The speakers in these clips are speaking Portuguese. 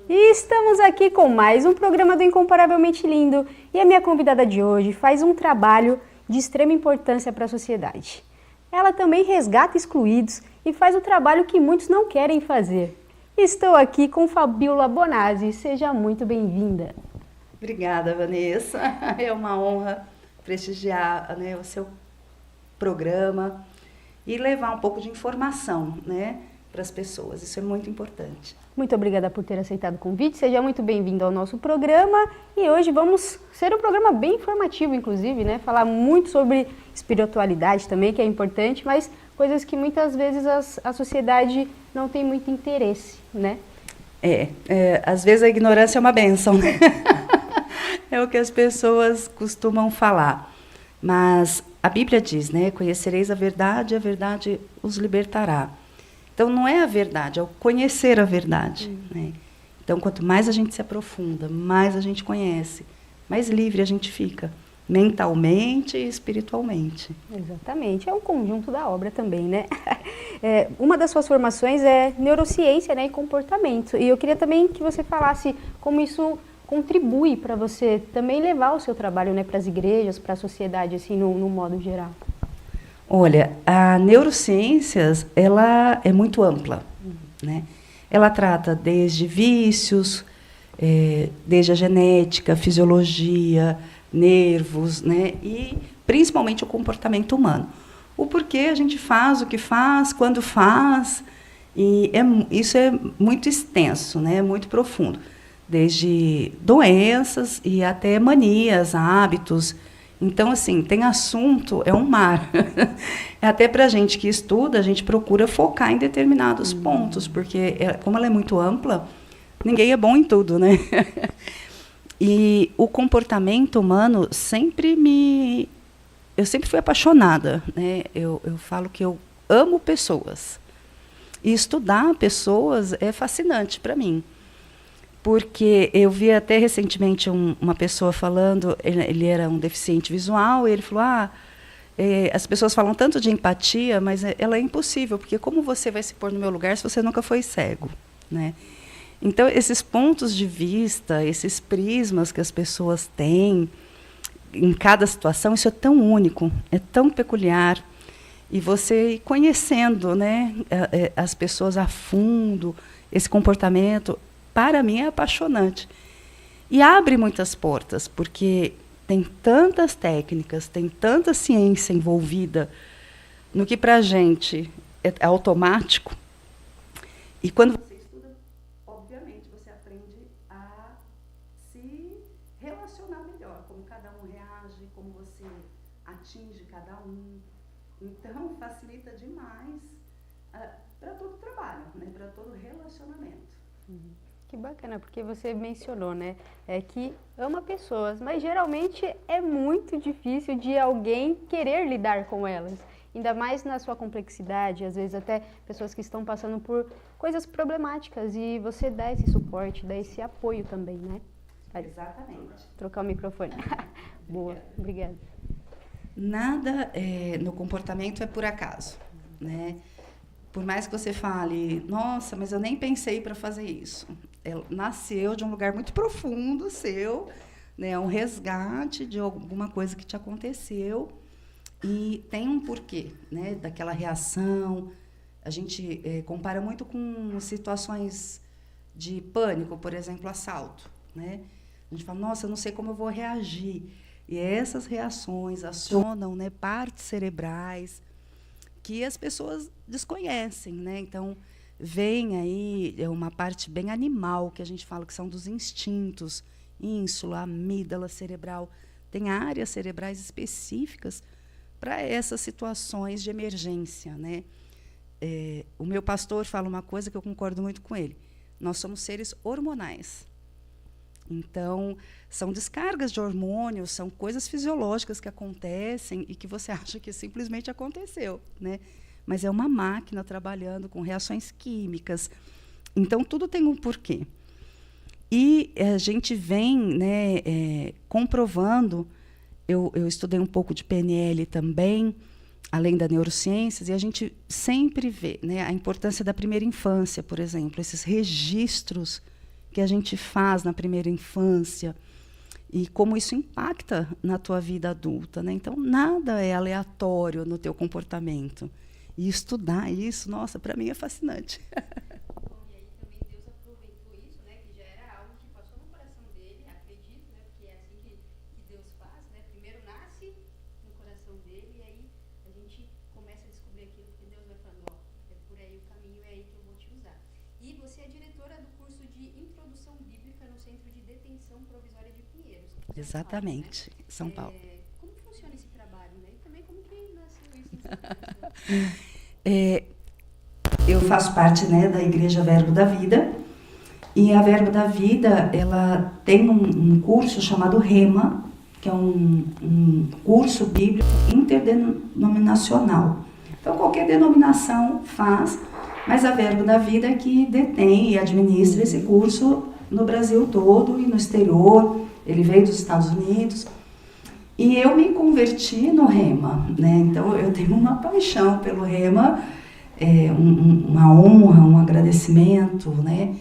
E estamos aqui com mais um programa do Incomparavelmente Lindo. E a minha convidada de hoje faz um trabalho de extrema importância para a sociedade. Ela também resgata excluídos e faz o trabalho que muitos não querem fazer. Estou aqui com Fabiola Bonazzi. Seja muito bem-vinda. Obrigada, Vanessa. É uma honra prestigiar, né, o seu programa e levar um pouco de informação, né, para as pessoas. Isso é muito importante. Muito obrigada por ter aceitado o convite. Seja muito bem-vindo ao nosso programa. E hoje vamos ser um programa bem informativo, inclusive, né? Falar muito sobre espiritualidade também, que é importante, mas coisas que muitas vezes a sociedade não tem muito interesse, né? Às vezes a ignorância é uma bênção, né? É o que as pessoas costumam falar. Mas a Bíblia diz, né? Conhecereis a verdade os libertará. Então, não é a verdade, é o conhecer a verdade. Né? Então, quanto mais a gente se aprofunda, mais a gente conhece, mais livre a gente fica, mentalmente e espiritualmente. Exatamente, é um conjunto da obra também, né? Uma das suas formações é neurociência, né, e comportamento. E eu queria também que você falasse como isso contribui para você também levar o seu trabalho, né, para as igrejas, para a sociedade, assim, no modo geral. Olha, a neurociências, ela é muito ampla, né? Ela trata desde vícios, desde a genética, fisiologia, nervos, né? E principalmente o comportamento humano. O porquê a gente faz o que faz, quando faz, e isso é muito extenso, né? Muito profundo, desde doenças e até manias, hábitos. Então, assim, tem assunto, é um mar. Até para a gente que estuda, a gente procura focar em determinados pontos, porque, como ela é muito ampla, ninguém é bom em tudo, né? E o comportamento humano eu sempre fui apaixonada, né? Eu falo que eu amo pessoas. E estudar pessoas é fascinante para mim. Porque eu vi até recentemente uma pessoa falando, ele era um deficiente visual, e ele falou, as pessoas falam tanto de empatia, mas ela é impossível, porque como você vai se pôr no meu lugar se você nunca foi cego? Né? Então, esses pontos de vista, esses prismas que as pessoas têm em cada situação, isso é tão único, é tão peculiar. E você ir conhecendo, né, as pessoas a fundo, esse comportamento, para mim é apaixonante. E abre muitas portas, porque tem tantas técnicas, tem tanta ciência envolvida no que para a gente é automático. E quando você estuda, obviamente, você aprende a se relacionar melhor, como cada um reage, como você atinge cada um. Então, facilita demais para todo o trabalho, né, para todo o relacionamento. Que bacana, porque você mencionou, né, que ama pessoas, mas geralmente é muito difícil de alguém querer lidar com elas, ainda mais na sua complexidade, às vezes até pessoas que estão passando por coisas problemáticas e você dá esse suporte, dá esse apoio também, né? Exatamente. Trocar o microfone. Boa, obrigada. Nada no comportamento é por acaso, né? Por mais que você fale, nossa, mas eu nem pensei para fazer isso. Ela nasceu de um lugar muito profundo seu, né, um resgate de alguma coisa que te aconteceu e tem um porquê, né, daquela reação. A gente compara muito com situações de pânico, por exemplo, assalto, né? A gente fala, nossa, eu não sei como eu vou reagir. E essas reações acionam, né, partes cerebrais que as pessoas desconhecem, né? Então, vem aí uma parte bem animal, que a gente fala que são dos instintos, ínsula, amígdala cerebral. Tem áreas cerebrais específicas para essas situações de emergência, né? O meu pastor fala uma coisa que eu concordo muito com ele. Nós somos seres hormonais. Então, são descargas de hormônios, são coisas fisiológicas que acontecem e que você acha que simplesmente aconteceu, né? Mas é uma máquina trabalhando com reações químicas. Então, tudo tem um porquê. E a gente vem, né, comprovando, eu estudei um pouco de PNL também, além da neurociências, e a gente sempre vê, né, a importância da primeira infância, por exemplo, esses registros que a gente faz na primeira infância e como isso impacta na tua vida adulta, né? Então, nada é aleatório no teu comportamento. E estudar isso, nossa, para mim é fascinante. E aí também Deus aproveitou isso, né, que já era algo que passou no coração dele, acredito, né, porque é assim que Deus faz, né? Primeiro nasce no coração dele e aí a gente começa a descobrir aquilo que Deus vai falando, ó, é por aí o caminho, é aí que eu vou te usar. E você é diretora do curso de Introdução Bíblica no Centro de Detenção Provisória de Pinheiros. Exatamente, São Paulo, né? São Paulo. Como funciona esse trabalho, né? E também como que nasceu isso em São Paulo? Eu faço parte, né, da Igreja Verbo da Vida, e a Verbo da Vida, ela tem um curso chamado Rema, que é um curso bíblico interdenominacional. Então, qualquer denominação faz, mas a Verbo da Vida é que detém e administra esse curso no Brasil todo e no exterior. Ele veio dos Estados Unidos. E eu me converti no Rema, né? Então, eu tenho uma paixão pelo Rema, uma honra, um agradecimento, né,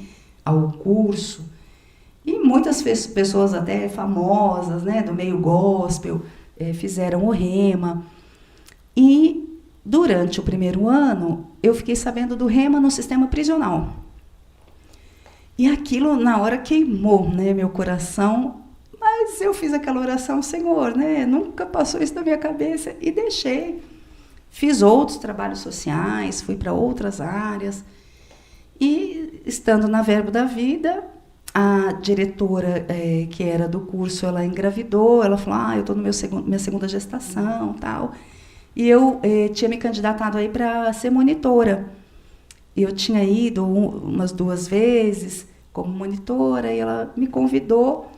ao curso. E muitas pessoas até famosas, né, do meio gospel, fizeram o Rema. E durante o primeiro ano, eu fiquei sabendo do Rema no sistema prisional. E aquilo, na hora, queimou, né, meu coração. Mas eu fiz aquela oração, Senhor, né, nunca passou isso na minha cabeça, e deixei. Fiz outros trabalhos sociais, fui para outras áreas. E, estando na Verbo da Vida, a diretora que era do curso, ela engravidou, ela falou, eu estou na minha segunda gestação, tal. E eu tinha me candidatado aí para ser monitora. Eu tinha ido umas 2 vezes como monitora, e ela me convidou.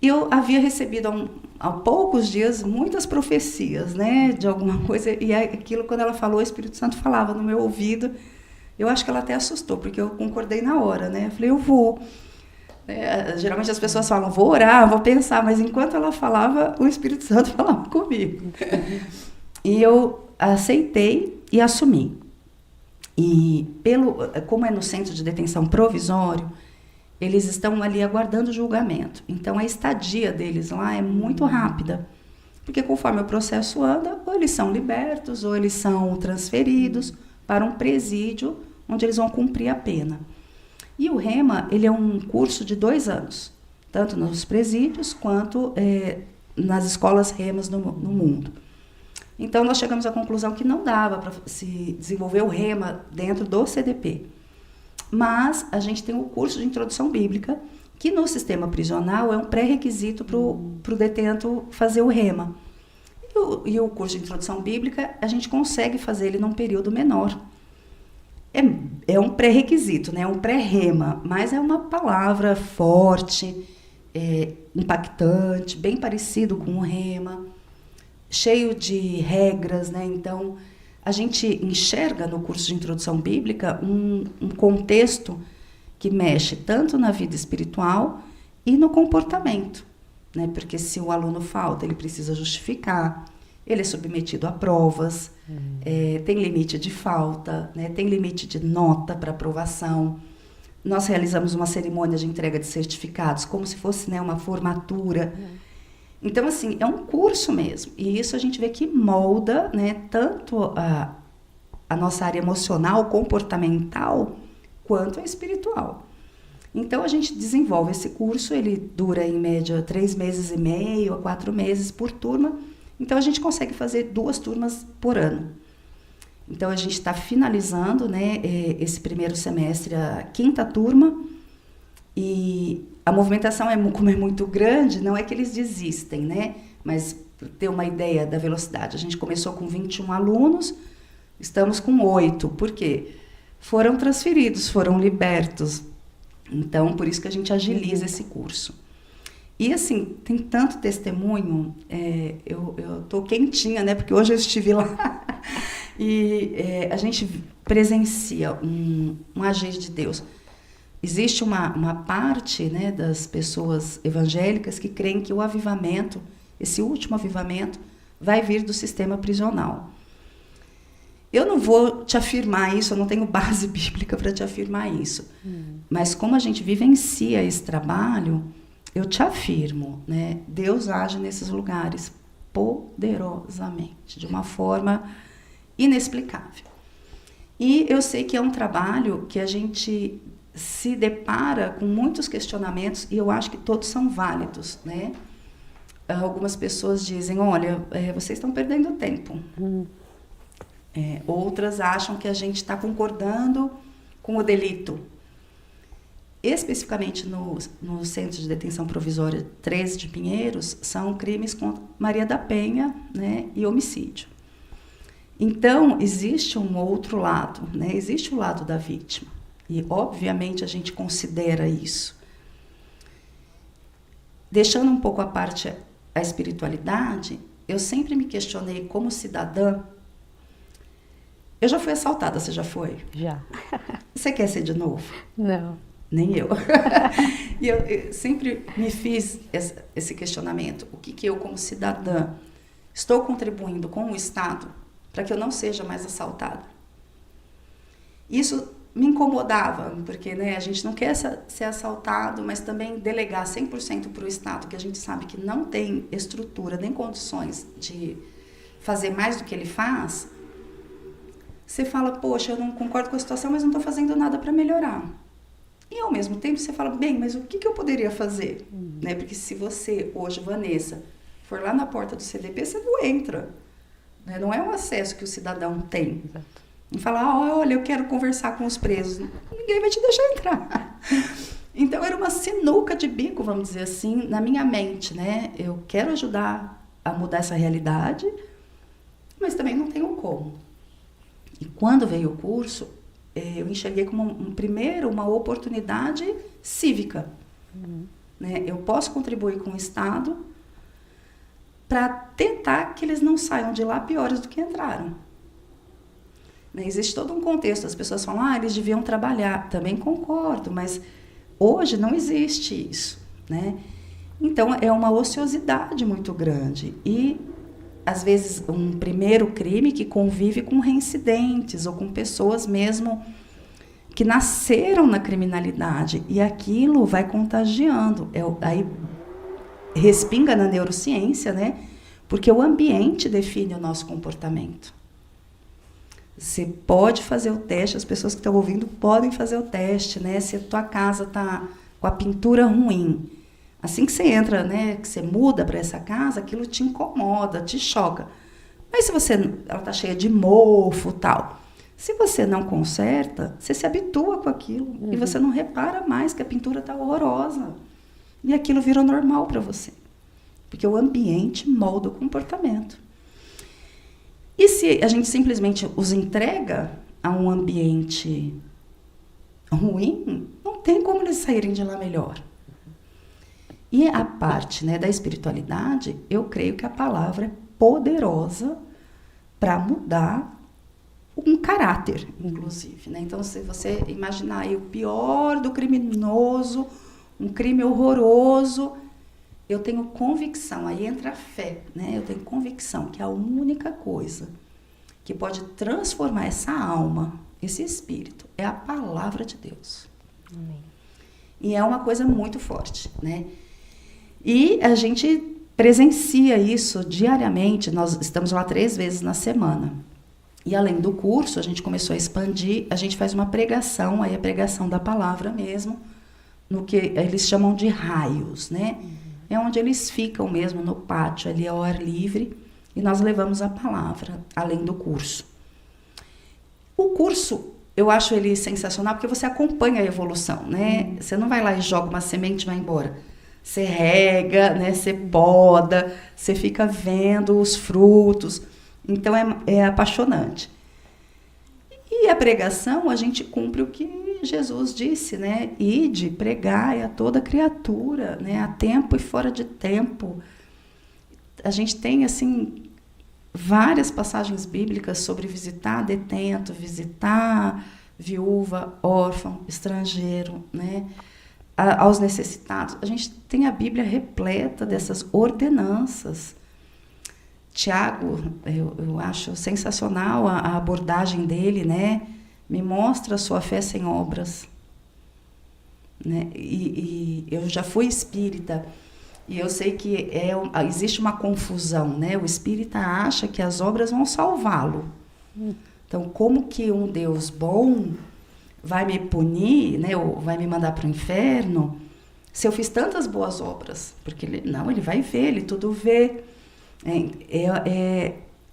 E eu havia recebido há poucos dias muitas profecias, né, de alguma coisa, e aquilo, quando ela falou, o Espírito Santo falava no meu ouvido. Eu acho que ela até assustou, porque eu concordei na hora, né? Eu falei, eu vou. Geralmente as pessoas falam, vou orar, vou pensar, mas enquanto ela falava, o Espírito Santo falava comigo. E eu aceitei e assumi. E como é no centro de detenção provisório, eles estão ali aguardando o julgamento. Então, a estadia deles lá é muito rápida, porque conforme o processo anda, ou eles são libertos, ou eles são transferidos para um presídio, onde eles vão cumprir a pena. E o Rema, ele é um curso de 2 anos, tanto nos presídios quanto nas escolas Remas no mundo. Então, nós chegamos à conclusão que não dava para se desenvolver o Rema dentro do CDP. Mas a gente tem o curso de Introdução Bíblica, que no sistema prisional é um pré-requisito para o detento fazer o Rema. E o curso de Introdução Bíblica, a gente consegue fazer ele num período menor. É um pré-requisito, né? É um pré-Rema, mas é uma palavra forte, impactante, bem parecido com o Rema, cheio de regras, né? Então, a gente enxerga no curso de Introdução Bíblica um contexto que mexe tanto na vida espiritual e no comportamento, né? Porque se o aluno falta, ele precisa justificar, ele é submetido a provas, tem limite de falta, né? Tem limite de nota para aprovação. Nós realizamos uma cerimônia de entrega de certificados, como se fosse, né, uma formatura. Então, assim, é um curso mesmo. E isso a gente vê que molda, né, tanto a nossa área emocional, comportamental, quanto a espiritual. Então, a gente desenvolve esse curso, ele dura, em média, 3 meses e meio a 4 meses por turma. Então, a gente consegue fazer 2 turmas por ano. Então, a gente está finalizando, né, esse primeiro semestre, a 5ª turma, e a movimentação, como é muito grande, não é que eles desistem, né? Mas, para ter uma ideia da velocidade, a gente começou com 21 alunos, estamos com 8. Por quê? Foram transferidos, foram libertos. Então, por isso que a gente agiliza esse curso. E, assim, tem tanto testemunho, eu estou quentinha, né? Porque hoje eu estive lá. E a gente presencia um agir de Deus. Existe uma parte, né, das pessoas evangélicas que creem que o avivamento, esse último avivamento, vai vir do sistema prisional. Eu não vou te afirmar isso, eu não tenho base bíblica para te afirmar isso. Mas como a gente vivencia esse trabalho, eu te afirmo, né? Deus age nesses lugares poderosamente, de uma forma inexplicável. E eu sei que é um trabalho que a gente se depara com muitos questionamentos, e eu acho que todos são válidos, né? Algumas pessoas dizem, olha, vocês estão perdendo tempo. Outras acham que a gente está concordando com o delito. Especificamente no Centro de Detenção Provisória 13 de Pinheiros, são crimes contra Maria da Penha, né, e homicídio. Então, existe um outro lado, né, existe o lado da vítima. E, obviamente, a gente considera isso. Deixando um pouco à parte a espiritualidade, eu sempre me questionei como cidadã. Eu já fui assaltada, você já foi? Já. Você quer ser de novo? Não. Nem eu. E eu sempre me fiz esse questionamento. O que eu, como cidadã, estou contribuindo com o Estado para que eu não seja mais assaltada? Isso me incomodava, porque, né, a gente não quer ser assaltado, mas também delegar 100% para o Estado, que a gente sabe que não tem estrutura nem condições de fazer mais do que ele faz. Você fala, poxa, eu não concordo com a situação, mas não estou fazendo nada para melhorar. E, ao mesmo tempo, você fala, bem, mas o que eu poderia fazer? Né? Porque se você, hoje, Vanessa, for lá na porta do CDP, você não entra. Né? Não é um acesso que o cidadão tem. Exato. E falar, olha, eu quero conversar com os presos. Ninguém vai te deixar entrar. Então, era uma sinuca de bico, vamos dizer assim, na minha mente. Né? Eu quero ajudar a mudar essa realidade, mas também não tenho como. E quando veio o curso, eu enxerguei como, primeiro, uma oportunidade cívica. Né? Eu posso contribuir com o Estado para tentar que eles não saiam de lá piores do que entraram. Né? Existe todo um contexto. As pessoas falam, eles deviam trabalhar. Também concordo, mas hoje não existe isso. Né? Então, é uma ociosidade muito grande. E, às vezes, um primeiro crime que convive com reincidentes ou com pessoas mesmo que nasceram na criminalidade. E aquilo vai contagiando. Aí respinga na neurociência, né? Porque o ambiente define o nosso comportamento. Você pode fazer o teste, as pessoas que estão ouvindo podem fazer o teste, né? Se a tua casa está com a pintura ruim, assim que você entra, né, que você muda para essa casa, aquilo te incomoda, te choca. Mas se ela está cheia de mofo, tal. Se você não conserta, você se habitua com aquilo e você não repara mais que a pintura está horrorosa. E aquilo virou normal para você. Porque o ambiente molda o comportamento. E se a gente simplesmente os entrega a um ambiente ruim, não tem como eles saírem de lá melhor. E a parte, né, da espiritualidade, eu creio que a palavra é poderosa para mudar um caráter, inclusive. Né? Então, se você imaginar aí o pior do criminoso, um crime horroroso, eu tenho convicção, aí entra a fé, né? Eu tenho convicção que a única coisa que pode transformar essa alma, esse espírito, é a palavra de Deus. Amém. E é uma coisa muito forte, né? E a gente presencia isso diariamente, nós estamos lá 3 vezes na semana. E além do curso, a gente começou a expandir, a gente faz uma pregação, aí a pregação da palavra mesmo, no que eles chamam de raios, né? É onde eles ficam mesmo, no pátio, ali ao ar livre, e nós levamos a palavra, além do curso. O curso, eu acho ele sensacional, porque você acompanha a evolução, né? Você não vai lá e joga uma semente e vai embora. Você rega, né? Você poda, você fica vendo os frutos. Então, é apaixonante. E a pregação, a gente cumpre o que Jesus disse, né? Ide, pregai a toda criatura, né? A tempo e fora de tempo. A gente tem, assim, várias passagens bíblicas sobre visitar detento, visitar viúva, órfão, estrangeiro, né? Aos necessitados. A gente tem a Bíblia repleta dessas ordenanças. Tiago, eu acho sensacional a abordagem dele, né? Me mostra a sua fé sem obras. Né? E eu já fui espírita, e eu sei que existe uma confusão, né? O espírita acha que as obras vão salvá-lo. Então, como que um Deus bom vai me punir, né? Ou vai me mandar para o inferno se eu fiz tantas boas obras? Porque ele vai ver, ele tudo vê.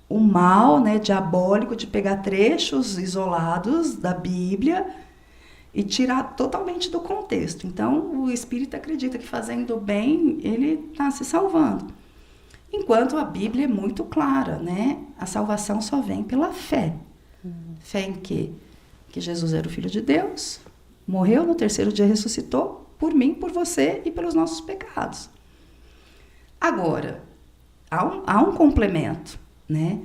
O mal, né, diabólico de pegar trechos isolados da Bíblia e tirar totalmente do contexto. Então, o espírita acredita que fazendo bem, ele está se salvando. Enquanto a Bíblia é muito clara, né? A salvação só vem pela fé. Fé em quê? Que Jesus era o Filho de Deus, morreu, no terceiro dia ressuscitou, por mim, por você e pelos nossos pecados. Agora, há um complemento, né?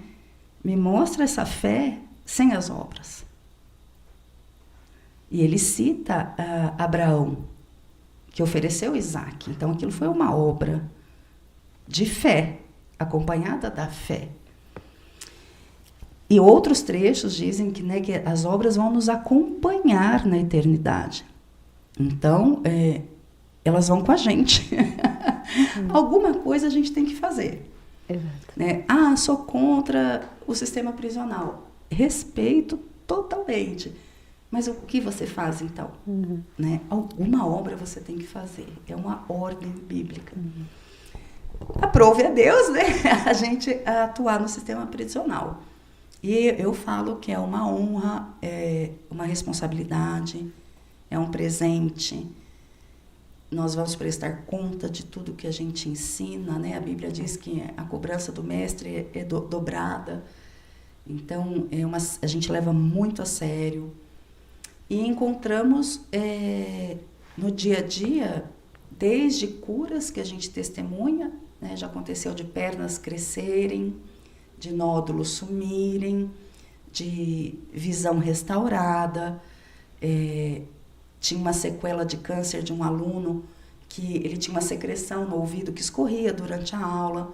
Me mostra essa fé sem as obras. E ele cita Abraão, que ofereceu Isaac. Então, aquilo foi uma obra de fé, acompanhada da fé. E outros trechos dizem que, né, que as obras vão nos acompanhar na eternidade. Então, elas vão com a gente. Alguma coisa a gente tem que fazer. Exato. Né? Sou contra o sistema prisional. Respeito totalmente. Mas o que você faz, então? Né? Alguma obra você tem que fazer. É uma ordem bíblica. Aprove a Deus, né? A gente atuar no sistema prisional. E eu falo que é uma honra, é uma responsabilidade, é um presente. Nós vamos prestar conta de tudo que a gente ensina, né? A Bíblia diz que a cobrança do mestre é dobrada. Então, a gente leva muito a sério. E encontramos no dia a dia, desde curas que a gente testemunha, né? Já aconteceu de pernas crescerem, de nódulos sumirem, de visão restaurada. Tinha uma sequela de câncer de um aluno que ele tinha uma secreção no ouvido que escorria durante a aula,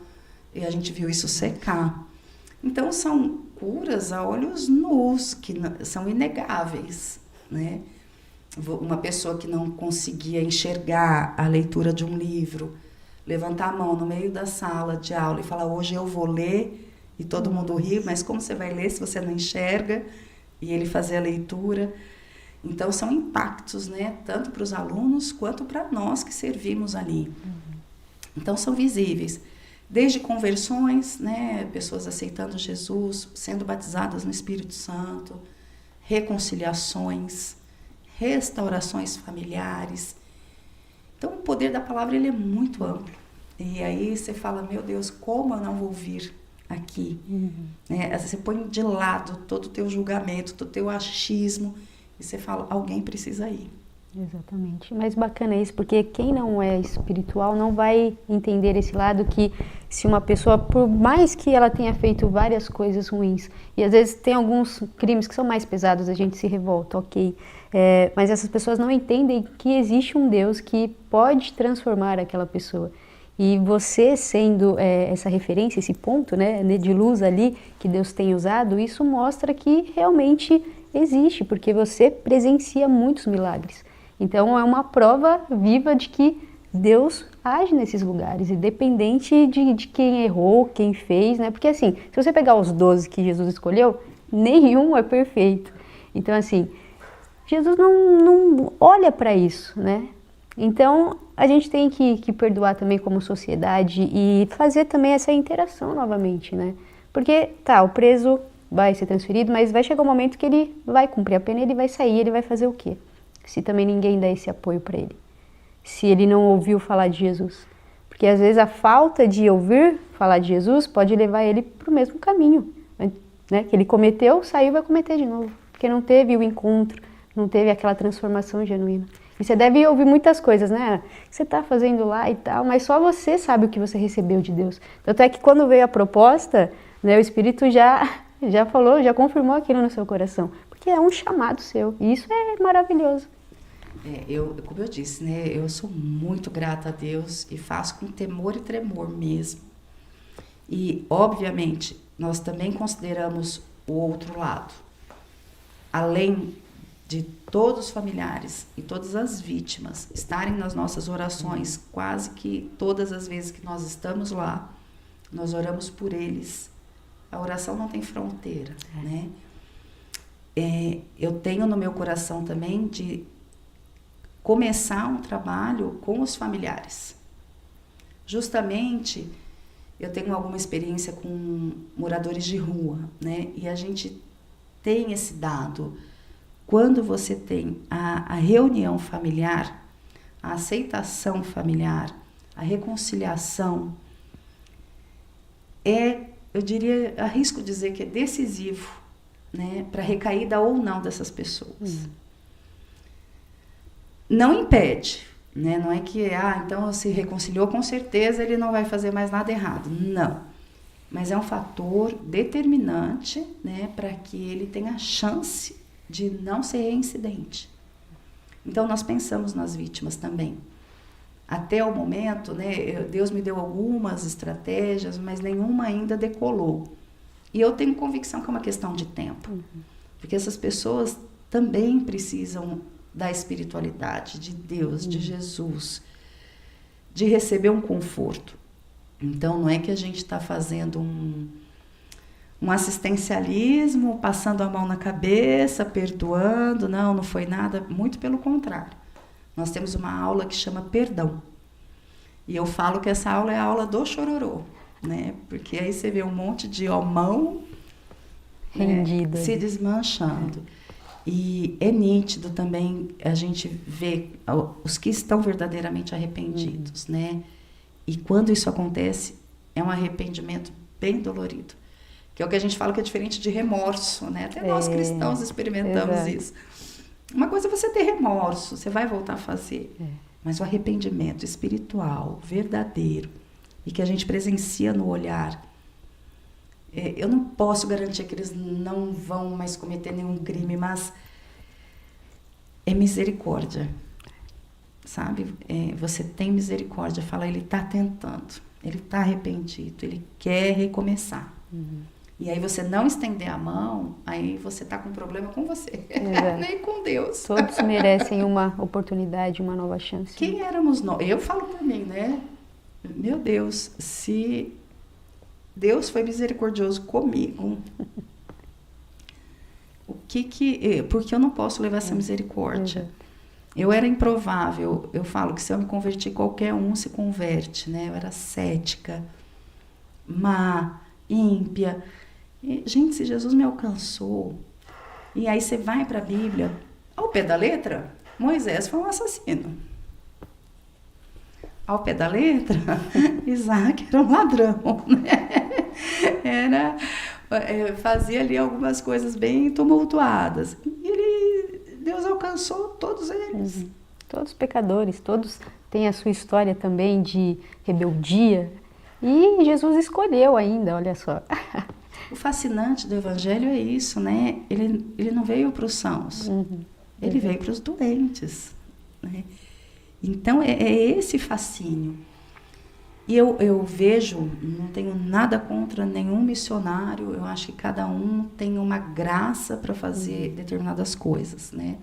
e a gente viu isso secar. Então, são curas a olhos nus, que são inegáveis, né? Uma pessoa que não conseguia enxergar a leitura de um livro, levantar a mão no meio da sala de aula e falar, hoje eu vou ler, e todo mundo ri, mas como você vai ler se você não enxerga? E ele fazer a leitura. Então, são impactos, né? Tanto para os alunos quanto para nós que servimos ali. Então, são visíveis. Desde conversões, né? Pessoas aceitando Jesus, sendo batizadas no Espírito Santo, reconciliações, restaurações familiares. Então, o poder da palavra ele é muito amplo. E aí você fala, meu Deus, como eu não vou vir aqui? Né? Você põe de lado todo o teu julgamento, todo o teu achismo, e você fala, alguém precisa ir. Exatamente. Mas bacana isso, porque quem não é espiritual não vai entender esse lado que se uma pessoa, por mais que ela tenha feito várias coisas ruins, e às vezes tem alguns crimes que são mais pesados, a gente se revolta, ok, mas essas pessoas não entendem que existe um Deus que pode transformar aquela pessoa. E você sendo essa referência, esse ponto, né, de luz ali que Deus tem usado, isso mostra que realmente existe, porque você presencia muitos milagres. Então, é uma prova viva de que Deus age nesses lugares, independente de quem errou, quem fez, né? Porque, assim, se você pegar os 12 que Jesus escolheu, nenhum é perfeito. Então, assim, Jesus não olha para isso, né? Então, a gente tem que perdoar também como sociedade e fazer também essa interação novamente, né? Porque, o preso vai ser transferido, mas vai chegar um momento que ele vai cumprir a pena, ele vai sair, ele vai fazer o quê? Se também ninguém dá esse apoio para ele. Se ele não ouviu falar de Jesus. Porque às vezes a falta de ouvir falar de Jesus pode levar ele para o mesmo caminho, né? Que ele cometeu, saiu e vai cometer de novo. Porque não teve o encontro, não teve aquela transformação genuína. E você deve ouvir muitas coisas, né? Que você está fazendo lá e tal, mas só você sabe o que você recebeu de Deus. Tanto é que quando veio a proposta, né, o Espírito já falou, já confirmou aquilo no seu coração. Porque é um chamado seu. E isso é maravilhoso. Como eu disse, né, eu sou muito grata a Deus e faço com temor e tremor mesmo. E, obviamente, nós também consideramos o outro lado. Além de todos os familiares e todas as vítimas estarem nas nossas orações, quase que todas as vezes que nós estamos lá, nós oramos por eles. A oração não tem fronteira, né? Eu tenho no meu coração também de começar um trabalho com os familiares. Justamente, eu tenho alguma experiência com moradores de rua, né? E a gente tem esse dado. Quando você tem a reunião familiar, a aceitação familiar, a reconciliação, eu diria, arrisco dizer que é decisivo, né, para a recaída ou não dessas pessoas. Não impede, né? Não é que, então se reconciliou, com certeza ele não vai fazer mais nada errado. Não. Mas é um fator determinante, né, para que ele tenha chance de não ser reincidente. Então, nós pensamos nas vítimas também. Até o momento, né, Deus me deu algumas estratégias, mas nenhuma ainda decolou. E eu tenho convicção que é uma questão de tempo. Porque essas pessoas também precisam da espiritualidade, de Deus, de Jesus, de receber um conforto. Então, não é que a gente está fazendo um assistencialismo, passando a mão na cabeça, perdoando. Não foi nada, muito pelo contrário. Nós temos uma aula que chama Perdão. E eu falo que essa aula é a aula do chororô, né? Porque aí você vê um monte de mão rendida, se desmanchando. E é nítido também a gente ver os que estão verdadeiramente arrependidos, né? E quando isso acontece, é um arrependimento bem dolorido. Que é o que a gente fala que é diferente de remorso, né? Até nós cristãos experimentamos isso. Uma coisa é você ter remorso, você vai voltar a fazer. Mas o arrependimento espiritual, verdadeiro, e que a gente presencia no olhar, eu não posso garantir que eles não vão mais cometer nenhum crime, mas é misericórdia, sabe? Você tem misericórdia, fala, ele está tentando, ele está arrependido, ele quer recomeçar. E aí você não estender a mão, aí você está com um problema com você, nem com Deus. Todos merecem uma oportunidade, uma nova chance. Quem éramos nós? Eu falo por mim, né? Meu Deus, se Deus foi misericordioso comigo, por que eu não posso levar essa misericórdia? Eu era improvável. Eu falo que se eu me convertir, qualquer um se converte, né? Eu era cética, má, ímpia. E, gente, se Jesus me alcançou, e aí você vai para a Bíblia, ao pé da letra, Moisés foi um assassino. Ao pé da letra, Isaac era um ladrão, né? Fazia ali algumas coisas bem tumultuadas. E Deus alcançou todos eles. Todos pecadores, todos têm a sua história também de rebeldia. E Jesus escolheu ainda, olha só. O fascinante do Evangelho é isso, né? Ele não veio para os sãos, ele veio para os doentes, né? Então, é esse fascínio. E eu vejo, não tenho nada contra nenhum missionário, eu acho que cada um tem uma graça para fazer determinadas coisas, né?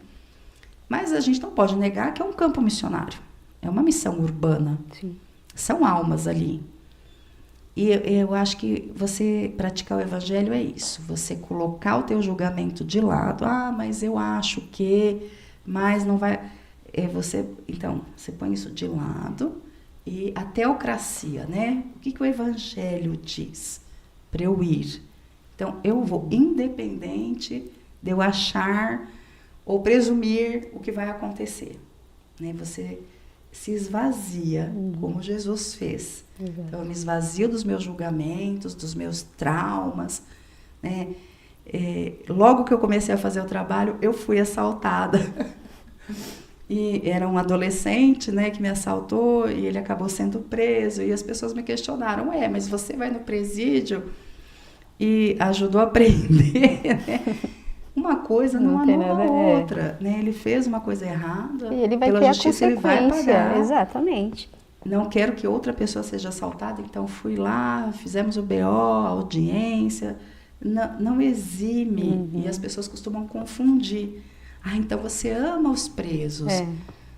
Mas a gente não pode negar que é um campo missionário, é uma missão urbana. Sim. São almas ali. E eu acho que você praticar o Evangelho é isso, você colocar o teu julgamento de lado, mas eu acho que, mas não vai... Então, você põe isso de lado e a teocracia, né? O que o Evangelho diz? Para eu ir. Então, eu vou, independente de eu achar ou presumir o que vai acontecer, né? Você se esvazia, como Jesus fez. Então, eu me esvazio dos meus julgamentos, dos meus traumas, né? Logo que eu comecei a fazer o trabalho, eu fui assaltada. E era um adolescente, né, que me assaltou e ele acabou sendo preso. E as pessoas me questionaram, mas você vai no presídio e ajudou a prender, né? Uma coisa não anula a outra, né? Ele fez uma coisa errada, e ele vai pela ter justiça a ele vai consequência, pagar. exatamente. não quero que outra pessoa seja assaltada, então fui lá, fizemos o BO, a audiência. Não exime. E as pessoas costumam confundir. Então você ama os presos.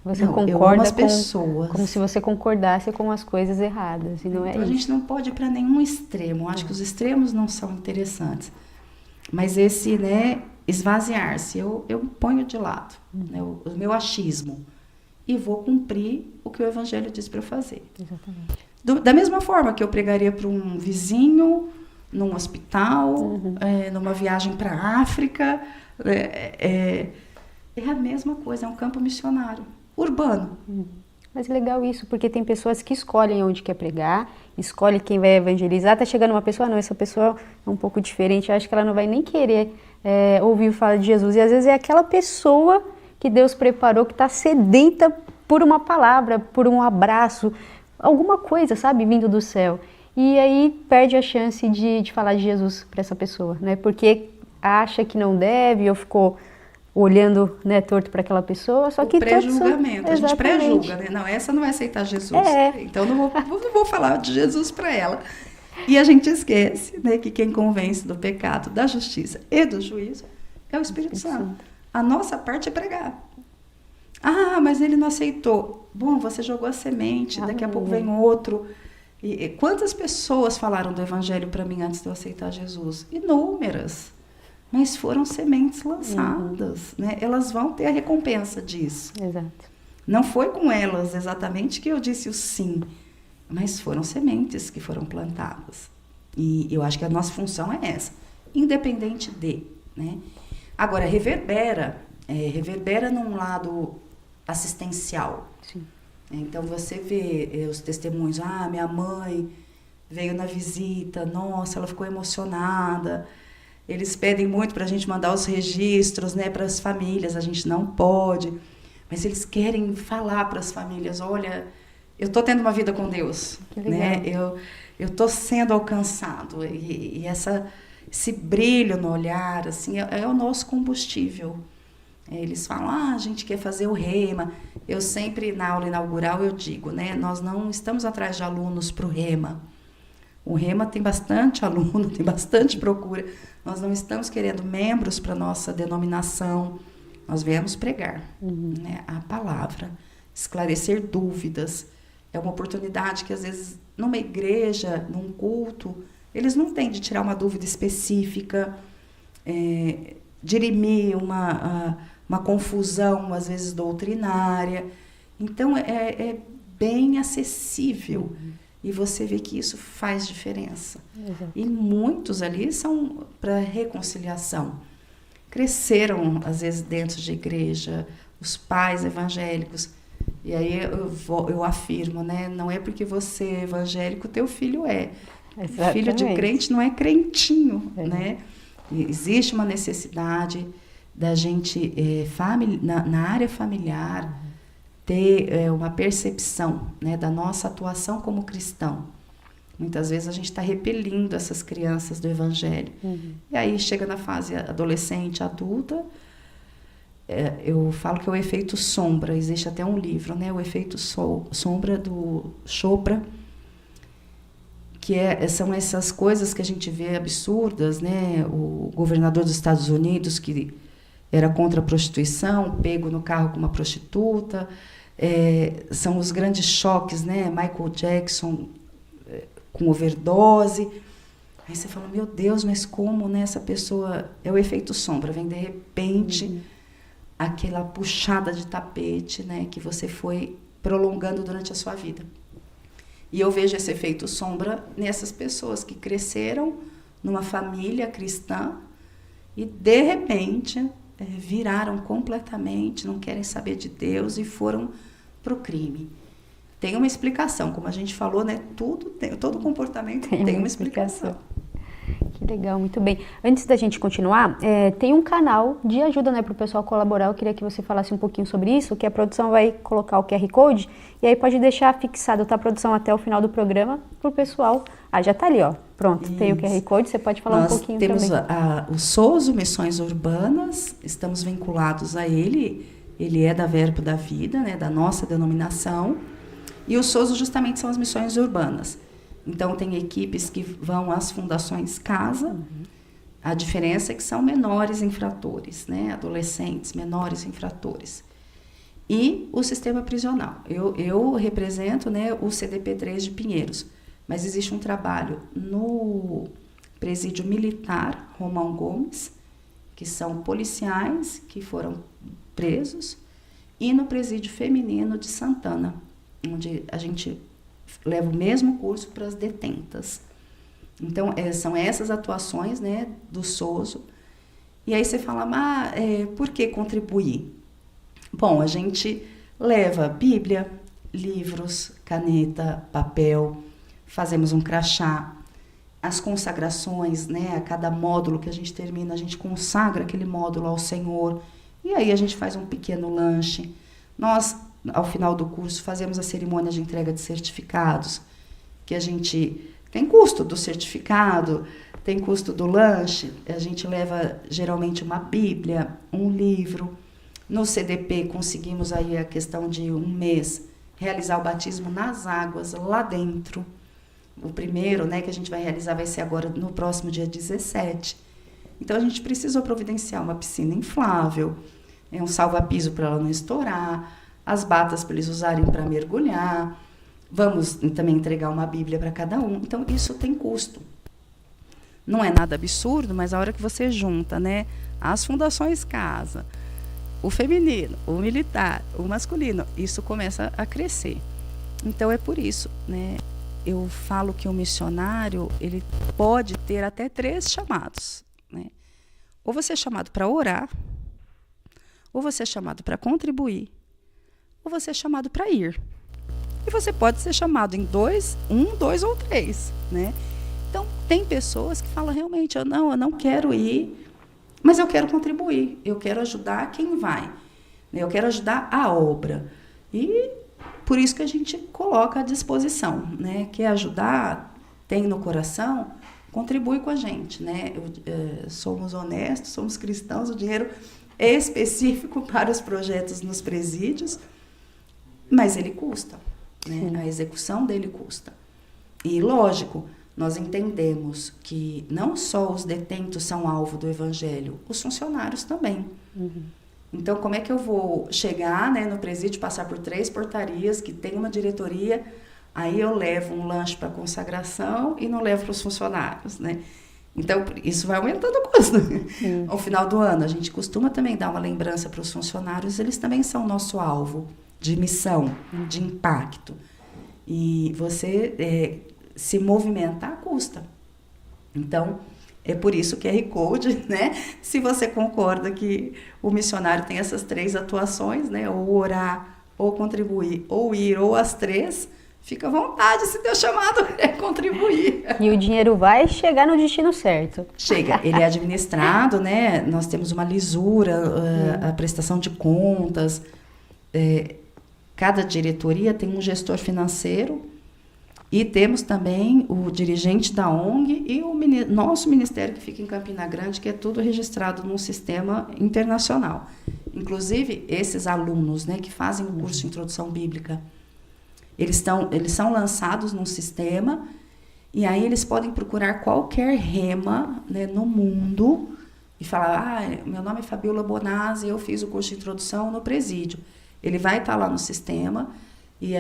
Você não, concorda eu amo as pessoas. Como se você concordasse com as coisas erradas. E não então é a gente não pode ir para nenhum extremo. Eu acho que os extremos não são interessantes. Mas esse, né, esvaziar-se, eu ponho de lado, né, o meu achismo. E vou cumprir o que o Evangelho diz para eu fazer. Exatamente. Da mesma forma que eu pregaria para um vizinho, num hospital, numa viagem para a África, é a mesma coisa, é um campo missionário, urbano. Mas é legal isso, porque tem pessoas que escolhem onde quer pregar, escolhem quem vai evangelizar, tá chegando uma pessoa, não, essa pessoa é um pouco diferente, eu acho que ela não vai nem querer ouvir falar de Jesus. E às vezes é aquela pessoa que Deus preparou, que está sedenta por uma palavra, por um abraço, alguma coisa, sabe, vindo do céu. E aí perde a chance de falar de Jesus para essa pessoa, né? Porque acha que não deve ou ficou olhando, né, torto para aquela pessoa, só que o pré-julgamento, a gente pré-julga, né? Não, essa não vai aceitar Jesus, então não vou falar de Jesus para ela. E a gente esquece, né, que quem convence do pecado, da justiça e do juízo é o Espírito Santo. A nossa parte é pregar. Mas ele não aceitou. Bom, você jogou a semente, daqui a pouco vem outro. E quantas pessoas falaram do Evangelho para mim antes de eu aceitar Jesus? Inúmeras. Mas foram sementes lançadas, né? Elas vão ter a recompensa disso. Exato. Não foi com elas exatamente que eu disse o sim, mas foram sementes que foram plantadas. E eu acho que a nossa função é essa, independente de, né? Agora, reverbera num lado assistencial. Sim. Então, você vê os testemunhos, minha mãe veio na visita, nossa, ela ficou emocionada. Eles pedem muito para a gente mandar os registros, né, para as famílias, a gente não pode, mas eles querem falar para as famílias, olha, eu estou tendo uma vida com Deus, né? Eu estou sendo alcançado, e esse brilho no olhar, assim, é o nosso combustível. Eles falam, a gente quer fazer o rema. Eu sempre, na aula inaugural, eu digo, né, nós não estamos atrás de alunos para o rema. O rema tem bastante aluno, tem bastante procura. Nós não estamos querendo membros para a nossa denominação. Nós viemos pregar, né, a palavra, esclarecer dúvidas. É uma oportunidade que, às vezes, numa igreja, num culto, eles não têm de tirar uma dúvida específica, dirimir uma confusão, às vezes, doutrinária. Então, é bem acessível. E você vê que isso faz diferença. Exato. E muitos ali são para reconciliação. Cresceram, às vezes, dentro de igreja, os pais evangélicos. E aí eu afirmo, né? Não é porque você é evangélico, teu filho é. Exatamente. Filho de crente não é crentinho, né? E existe uma necessidade da gente, na área familiar, ter uma percepção, né, da nossa atuação como cristão. Muitas vezes a gente está repelindo essas crianças do Evangelho. E aí chega na fase adolescente, adulta, eu falo que é o efeito sombra. Existe até um livro, né, o efeito sombra do Chopra, que são essas coisas que a gente vê absurdas, né? O governador dos Estados Unidos, que era contra a prostituição, pego no carro com uma prostituta. São os grandes choques, né? Michael Jackson com overdose. Aí você fala, meu Deus, mas como, né? Essa pessoa... É o efeito sombra, vem de repente aquela puxada de tapete, né? Que você foi prolongando durante a sua vida. E eu vejo esse efeito sombra nessas pessoas que cresceram numa família cristã e, de repente, viraram completamente, não querem saber de Deus e foram para o crime. Tem uma explicação, como a gente falou, né? Todo comportamento tem uma explicação. Que legal, muito bem. Antes da gente continuar, tem um canal de ajuda, né, para o pessoal colaborar. Eu queria que você falasse um pouquinho sobre isso, que a produção vai colocar o QR Code e aí pode deixar fixado, tá, a produção, até o final do programa para o pessoal. Já está ali, ó. Pronto, isso. Tem o QR Code, você pode falar um pouquinho também. Nós temos o SOSO, Missões Urbanas, estamos vinculados a ele. Ele é da Verbo da Vida, né, da nossa denominação. E o SOSO justamente são as missões urbanas. Então, tem equipes que vão às fundações casa. A diferença é que são menores infratores, né? Adolescentes, menores infratores. E o sistema prisional. Eu represento, né, o CDP3 de Pinheiros, mas existe um trabalho no presídio militar Romão Gomes, que são policiais que foram presos, e no presídio feminino de Santana, onde a gente leva o mesmo curso para as detentas. Então, são essas atuações, né, do SOSO. E aí você fala, por que contribuir? Bom, a gente leva Bíblia, livros, caneta, papel, fazemos um crachá, as consagrações, né, a cada módulo que a gente termina, a gente consagra aquele módulo ao Senhor, e aí a gente faz um pequeno lanche. Nós, ao final do curso, fazemos a cerimônia de entrega de certificados, que a gente tem custo do certificado, tem custo do lanche, a gente leva geralmente uma Bíblia, um livro. No CDP conseguimos aí a questão de um mês realizar o batismo nas águas, lá dentro. O primeiro, né, que a gente vai realizar vai ser agora no próximo dia 17. Então, a gente precisou providenciar uma piscina inflável, um salva-piso para ela não estourar, as batas para eles usarem para mergulhar. Vamos também entregar uma Bíblia para cada um. Então, isso tem custo. Não é nada absurdo, mas a hora que você junta, né, as fundações casa, o feminino, o militar, o masculino, isso começa a crescer. Então, é por isso, né, eu falo que o missionário, ele pode ter até 3 chamados, né? Ou você é chamado para orar, ou você é chamado para contribuir, ou você é chamado para ir. E você pode ser chamado em 2, 1, 2 ou 3, né? Então, tem pessoas que falam, realmente, eu não quero ir, mas eu quero contribuir, eu quero ajudar quem vai, né? Eu quero ajudar a obra. E por isso que a gente coloca à disposição, né? Quer ajudar, tem no coração, contribui com a gente, né? Somos honestos, somos cristãos, o dinheiro é específico para os projetos nos presídios, mas ele custa, né? A execução dele custa. E, lógico, nós entendemos que não só os detentos são alvo do evangelho, os funcionários também. Então, como é que eu vou chegar, né, no presídio, passar por 3 portarias, que tem uma diretoria, aí eu levo um lanche para consagração e não levo para os funcionários, né? Então, isso vai aumentando o custo. Ao final do ano, a gente costuma também dar uma lembrança para os funcionários, eles também são nosso alvo de missão, de impacto. E você se movimentar custa. Então, é por isso que QR Code, né? Se você concorda que o missionário tem essas 3 atuações, né? Ou orar, ou contribuir, ou ir, ou as 3, fica à vontade, se teu chamado é contribuir. E o dinheiro vai chegar no destino certo. Chega, ele é administrado, né? Nós temos uma lisura, a prestação de contas. Cada diretoria tem um gestor financeiro. E temos também o dirigente da ONG e o nosso ministério, que fica em Campina Grande, que é tudo registrado num sistema internacional. Inclusive, esses alunos, né, que fazem o curso de Introdução Bíblica, eles são lançados num sistema, e aí eles podem procurar qualquer rema, né, no mundo e falar, meu nome é Fabiola Bonazzi, eu fiz o curso de Introdução no presídio. Ele vai estar lá no sistema e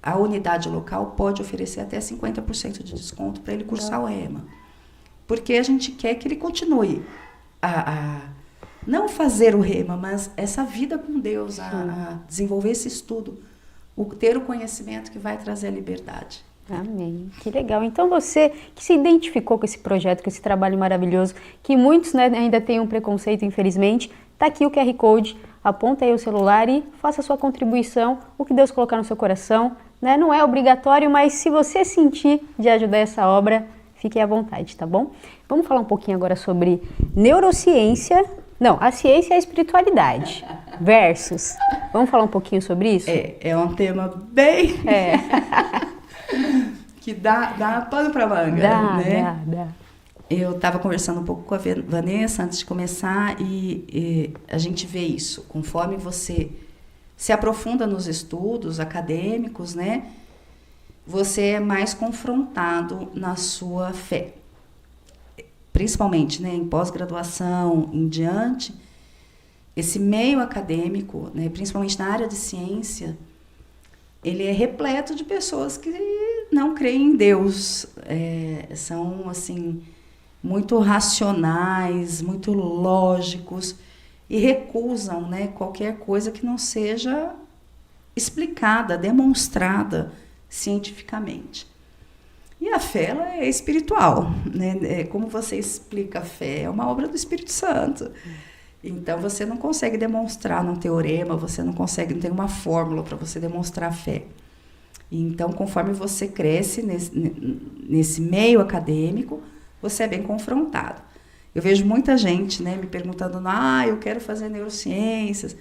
a unidade local pode oferecer até 50% de desconto para ele cursar o rema. Porque a gente quer que ele continue a não fazer o rema, mas essa vida com Deus, a desenvolver esse estudo, ter o conhecimento que vai trazer a liberdade. Amém. Que legal. Então, você que se identificou com esse projeto, com esse trabalho maravilhoso, que muitos, né, ainda têm um preconceito, infelizmente, está aqui o QR Code, aponta aí o celular e faça a sua contribuição, o que Deus colocar no seu coração, né? Não é obrigatório, mas se você sentir de ajudar essa obra, fique à vontade, tá bom? Vamos falar um pouquinho agora sobre neurociência. Não, a ciência e a espiritualidade. Versus. Vamos falar um pouquinho sobre isso? É um tema bem... que dá pano para manga, né? Dá. Eu estava conversando um pouco com a Vanessa antes de começar e a gente vê isso. Conforme você se aprofunda nos estudos acadêmicos, né, você é mais confrontado na sua fé. Principalmente, né, em pós-graduação, em diante, esse meio acadêmico, né, principalmente na área de ciência, ele é repleto de pessoas que não creem em Deus. São, assim, muito racionais, muito lógicos e recusam, né, qualquer coisa que não seja explicada, demonstrada cientificamente. E a fé, ela é espiritual, né? Como você explica a fé? É uma obra do Espírito Santo. Então, você não consegue demonstrar num teorema, você não tem uma fórmula para você demonstrar a fé. Então, conforme você cresce nesse meio acadêmico, você é bem confrontado. Eu vejo muita gente, né, me perguntando, eu quero fazer neurociências.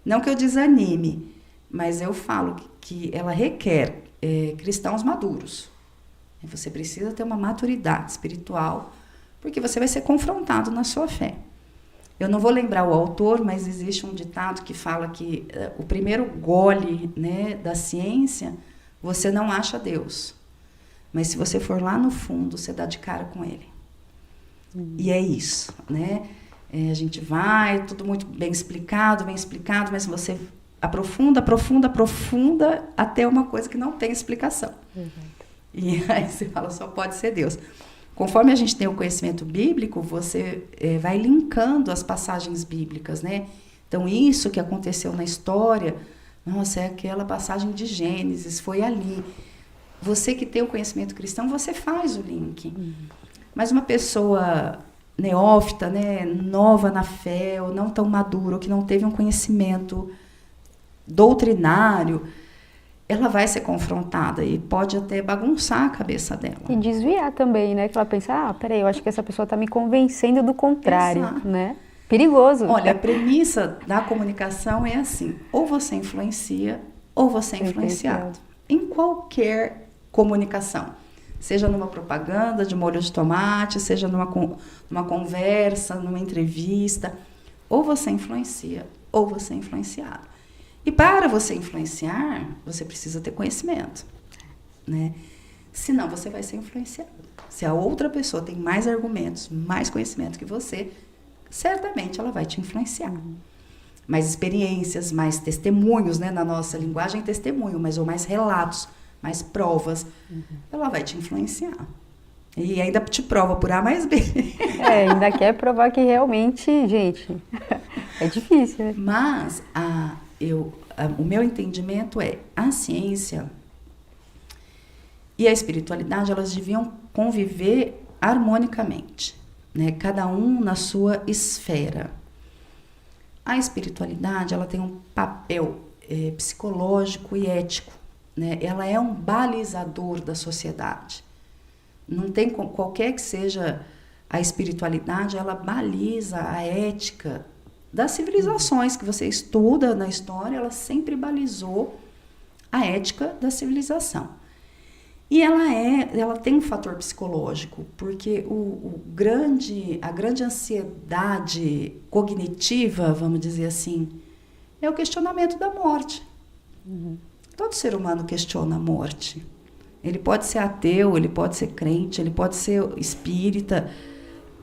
Não que eu desanime, mas eu falo que ela requer cristãos maduros. Você precisa ter uma maturidade espiritual, porque você vai ser confrontado na sua fé. Eu não vou lembrar o autor, mas existe um ditado que fala que o primeiro gole, né, da ciência, você não acha Deus. Mas se você for lá no fundo, você dá de cara com ele. E é isso, né? A gente vai, tudo muito bem explicado, mas você aprofunda, até uma coisa que não tem explicação. E aí você fala, só pode ser Deus. Conforme a gente tem o conhecimento bíblico, você vai linkando as passagens bíblicas, né? Então, isso que aconteceu na história, nossa, é aquela passagem de Gênesis, foi ali. Você que tem o conhecimento cristão, você faz o link. Mas uma pessoa neófita, né, nova na fé, ou não tão madura, ou que não teve um conhecimento doutrinário, ela vai ser confrontada e pode até bagunçar a cabeça dela. E desviar também, né? Que ela pensa, peraí, eu acho que essa pessoa está me convencendo do contrário, né? Perigoso. Olha, a premissa da comunicação é assim, ou você influencia, ou você é influenciado. Em qualquer comunicação. Seja numa propaganda de molho de tomate, seja numa conversa, numa entrevista, ou você influencia, ou você é influenciado. E para você influenciar, você precisa ter conhecimento, né? Senão você vai ser influenciado. Se a outra pessoa tem mais argumentos, mais conhecimento que você, certamente ela vai te influenciar. Mais experiências, mais testemunhos, né? Na nossa linguagem, testemunho, ou mais relatos, mais provas, ela vai te influenciar. E ainda te prova por A mais B. Ainda quer provar que realmente, gente, é difícil, né? Mas o meu entendimento é a ciência e a espiritualidade, elas deviam conviver harmonicamente, né? Cada um na sua esfera. A espiritualidade, ela tem um papel psicológico e ético, né? Ela é um balizador da sociedade. Não tem qualquer que seja a espiritualidade, ela baliza a ética das civilizações que você estuda na história, ela sempre balizou a ética da civilização. E ela tem um fator psicológico, porque a grande ansiedade cognitiva, vamos dizer assim, é o questionamento da morte. Todo ser humano questiona a morte. Ele pode ser ateu, ele pode ser crente, ele pode ser espírita.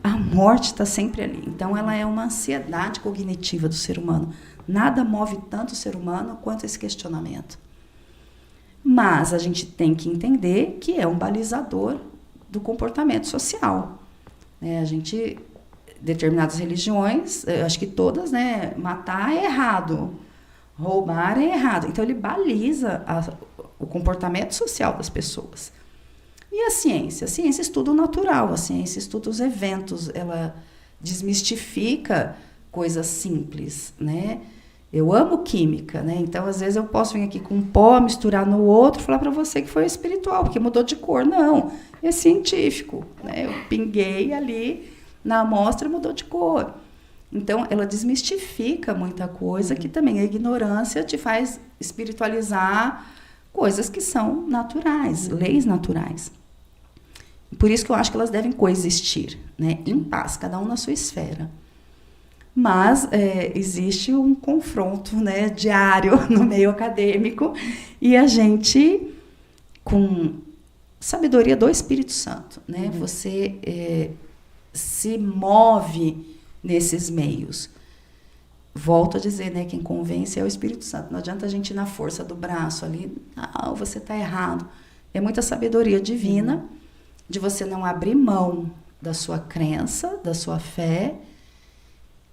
A morte está sempre ali. Então, ela é uma ansiedade cognitiva do ser humano. Nada move tanto o ser humano quanto esse questionamento. Mas a gente tem que entender que é um balizador do comportamento social. Determinadas religiões, acho que todas, né, matar é errado, roubar é errado. Então, ele baliza o comportamento social das pessoas. E a ciência? A ciência estuda o natural, a ciência estuda os eventos, ela desmistifica coisas simples, né? Eu amo química, né? Então, às vezes, eu posso vir aqui com um pó, misturar no outro, falar para você que foi espiritual, porque mudou de cor. Não, é científico, né? Eu pinguei ali na amostra, mudou de cor. Então, ela desmistifica muita coisa que também a ignorância te faz espiritualizar coisas que são naturais, leis naturais. Por isso que eu acho que elas devem coexistir, né? Em paz, cada um na sua esfera. Mas existe um confronto, né, diário no meio acadêmico e a gente, com sabedoria do Espírito Santo, né, você se move nesses meios. Volto a dizer, né, quem convence é o Espírito Santo. Não adianta a gente ir na força do braço ali, você está errado. É muita sabedoria divina de você não abrir mão da sua crença, da sua fé,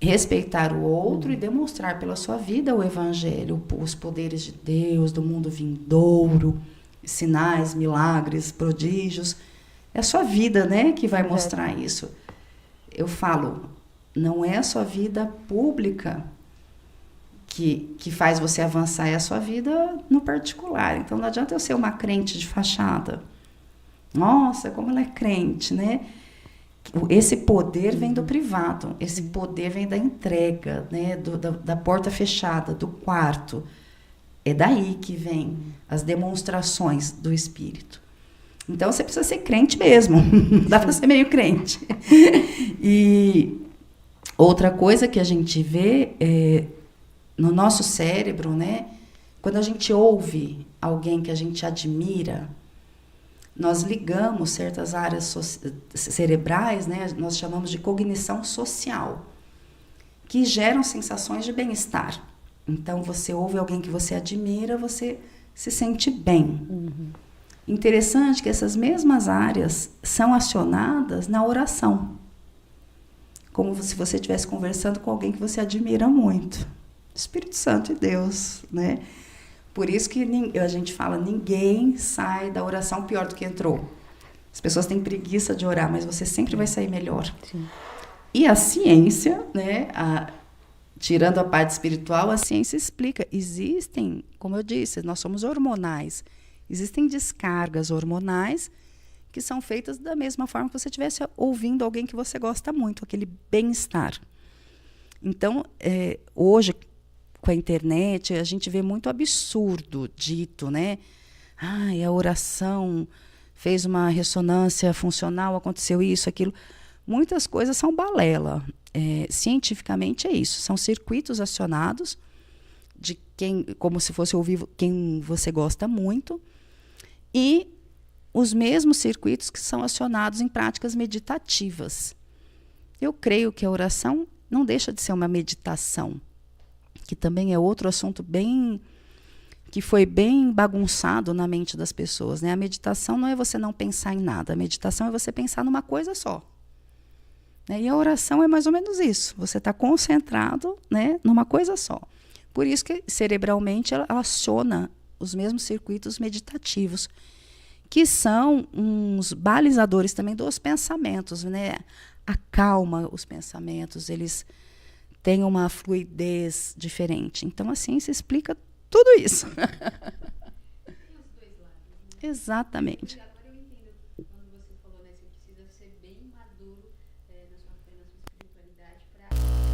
respeitar o outro e demonstrar pela sua vida o Evangelho, os poderes de Deus, do mundo vindouro, sinais, milagres, prodígios. É a sua vida, né, que vai mostrar isso. Eu falo, não é a sua vida pública que faz você avançar, é a sua vida no particular. Então, não adianta eu ser uma crente de fachada. Nossa, como ela é crente, né? Esse poder vem do privado, esse poder vem da entrega, né? Da porta fechada, do quarto. É daí que vem as demonstrações do Espírito. Então, você precisa ser crente mesmo. Dá para ser meio crente. E outra coisa que a gente vê no nosso cérebro, né? Quando a gente ouve alguém que a gente admira, nós ligamos certas áreas cerebrais, né? Nós chamamos de cognição social, que geram sensações de bem-estar. Então, você ouve alguém que você admira, você se sente bem. Interessante que essas mesmas áreas são acionadas na oração, como se você estivesse conversando com alguém que você admira muito. Espírito Santo e Deus, né? Por isso que a gente fala, ninguém sai da oração pior do que entrou. As pessoas têm preguiça de orar, mas você sempre vai sair melhor. Sim. E a ciência, né, tirando a parte espiritual, a ciência explica. Existem, como eu disse, nós somos hormonais. Existem descargas hormonais que são feitas da mesma forma que você estivesse ouvindo alguém que você gosta muito, aquele bem-estar. Então, hoje, com a internet, a gente vê muito absurdo dito, né? A oração fez uma ressonância funcional, aconteceu isso, aquilo. Muitas coisas são balela. Cientificamente é isso. São circuitos acionados de como se fosse ouvir quem você gosta muito, e os mesmos circuitos que são acionados em práticas meditativas. Eu creio que a oração não deixa de ser uma meditação, que também é outro assunto que foi bem bagunçado na mente das pessoas, né? A meditação não é você não pensar em nada, a meditação é você pensar numa coisa só. Né? E a oração é mais ou menos isso, você está concentrado, né, numa coisa só. Por isso que cerebralmente ela aciona os mesmos circuitos meditativos, que são uns balizadores também dos pensamentos, né? Acalma os pensamentos, eles têm uma fluidez diferente. Então, a ciência explica tudo isso. Tem os dois lados, né? Exatamente. Agora eu entendo quando você falou, né? Você precisa ser bem maduro na sua fé, na sua espiritualidade, para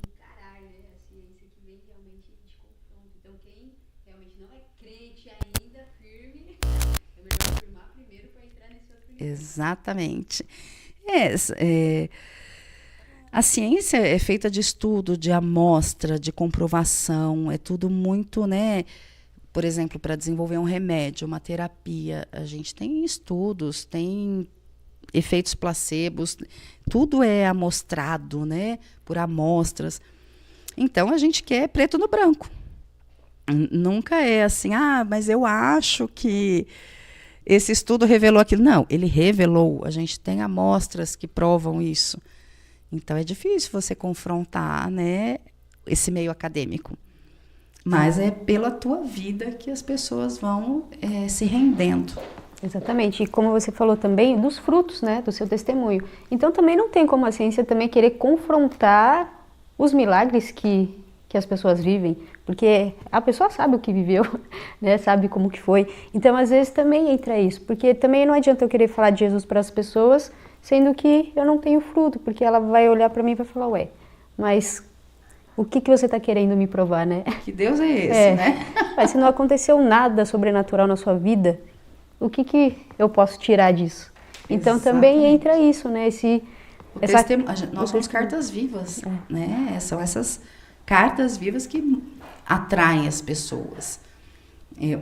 encarar, né, a ciência que vem realmente de confronto. Então, quem realmente não é crente ainda, firme, é melhor firmar primeiro para entrar nesse outro nível. Exatamente. A ciência é feita de estudo, de amostra, de comprovação, é tudo muito, né? Por exemplo, para desenvolver um remédio, uma terapia, a gente tem estudos, tem efeitos placebos, tudo é amostrado, né? Por amostras. Então, a gente quer preto no branco. Nunca é assim, mas eu acho que esse estudo revelou aquilo. Não, ele revelou, a gente tem amostras que provam isso. Então, é difícil você confrontar, né, esse meio acadêmico. Mas é pela tua vida que as pessoas vão se rendendo. Exatamente. E como você falou também, dos frutos, né, do seu testemunho. Então, também não tem como a ciência também querer confrontar os milagres que as pessoas vivem. Porque a pessoa sabe o que viveu, né, sabe como que foi. Então, às vezes, também entra isso. Porque também não adianta eu querer falar de Jesus para as pessoas, sendo que eu não tenho fruto, porque ela vai olhar para mim e vai falar, mas o que você está querendo me provar, né? Que Deus é esse, né? Mas se não aconteceu nada sobrenatural na sua vida, o que eu posso tirar disso? Então, também entra isso, né? Nós somos cartas vivas, né? São essas cartas vivas que atraem as pessoas.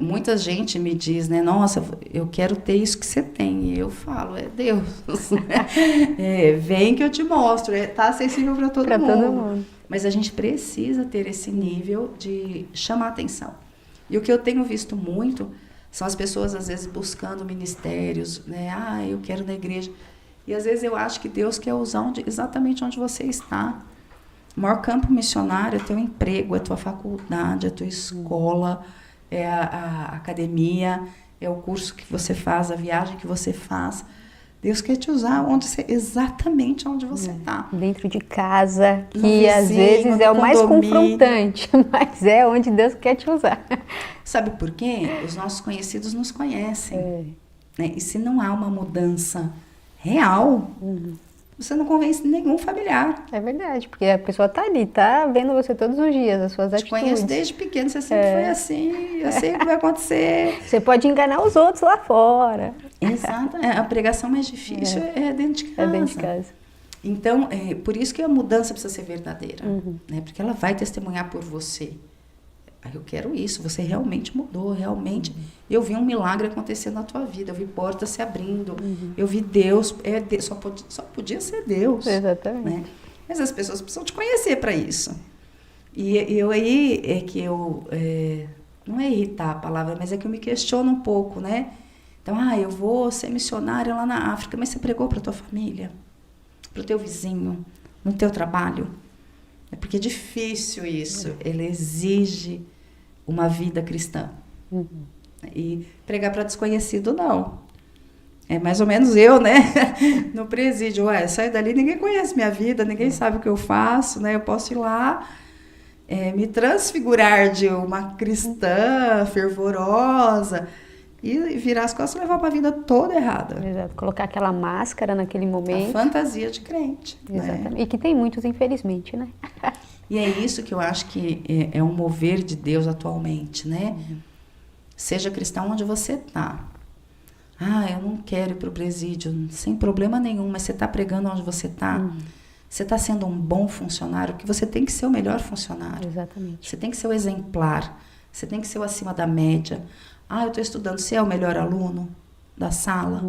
Muita gente me diz, né? Nossa, eu quero ter isso que você tem. E eu falo, é Deus. Vem que eu te mostro. Tá acessível para todo mundo. Mas a gente precisa ter esse nível de chamar atenção. E o que eu tenho visto muito são as pessoas, às vezes, buscando ministérios, né? Eu quero na igreja. E, às vezes, eu acho que Deus quer usar exatamente onde você está. O maior campo missionário é teu emprego, é tua faculdade, é tua escola, é a academia, é o curso que você faz, a viagem que você faz. Deus quer te usar exatamente onde você está. Dentro de casa, que às vezes é o mais confrontante, mas é onde Deus quer te usar. Sabe por quê? Os nossos conhecidos nos conhecem. Né? E se não há uma mudança real, você não convence nenhum familiar. É verdade, porque a pessoa está ali, está vendo você todos os dias, as suas atitudes. Te conheço desde pequeno, você sempre foi assim, eu sei o que vai acontecer. Você pode enganar os outros lá fora. Exato. A pregação mais difícil é dentro de casa. É dentro de casa. Então, por isso que a mudança precisa ser verdadeira. Né? Porque ela vai testemunhar por você. Eu quero isso, você realmente mudou, realmente. Eu vi um milagre acontecer na tua vida, eu vi portas se abrindo, eu vi Deus, só podia ser Deus. Exatamente. Né? Mas as pessoas precisam te conhecer para isso. E eu aí é que não é irritar a palavra, mas é que eu me questiono um pouco, né? Então, eu vou ser missionária lá na África, mas você pregou para tua família, para o teu vizinho, no teu trabalho? É porque é difícil isso, ele exige uma vida cristã. E pregar para desconhecido, não. É mais ou menos eu, né? No presídio, saio dali, ninguém conhece minha vida, ninguém sabe o que eu faço, né? Eu posso ir lá, me transfigurar de uma cristã fervorosa e virar as costas e levar uma vida toda errada. Exato, colocar aquela máscara naquele momento. A fantasia de crente. Exatamente. Né? E que tem muitos, infelizmente, né? E é isso que eu acho que é um mover de Deus atualmente, né? Seja cristão onde você está. Eu não quero ir para o presídio, sem problema nenhum, mas você está pregando onde você está. Você está sendo um bom funcionário, porque você tem que ser o melhor funcionário. Exatamente. Você tem que ser o exemplar, você tem que ser o acima da média. Eu estou estudando, você é o melhor aluno da sala,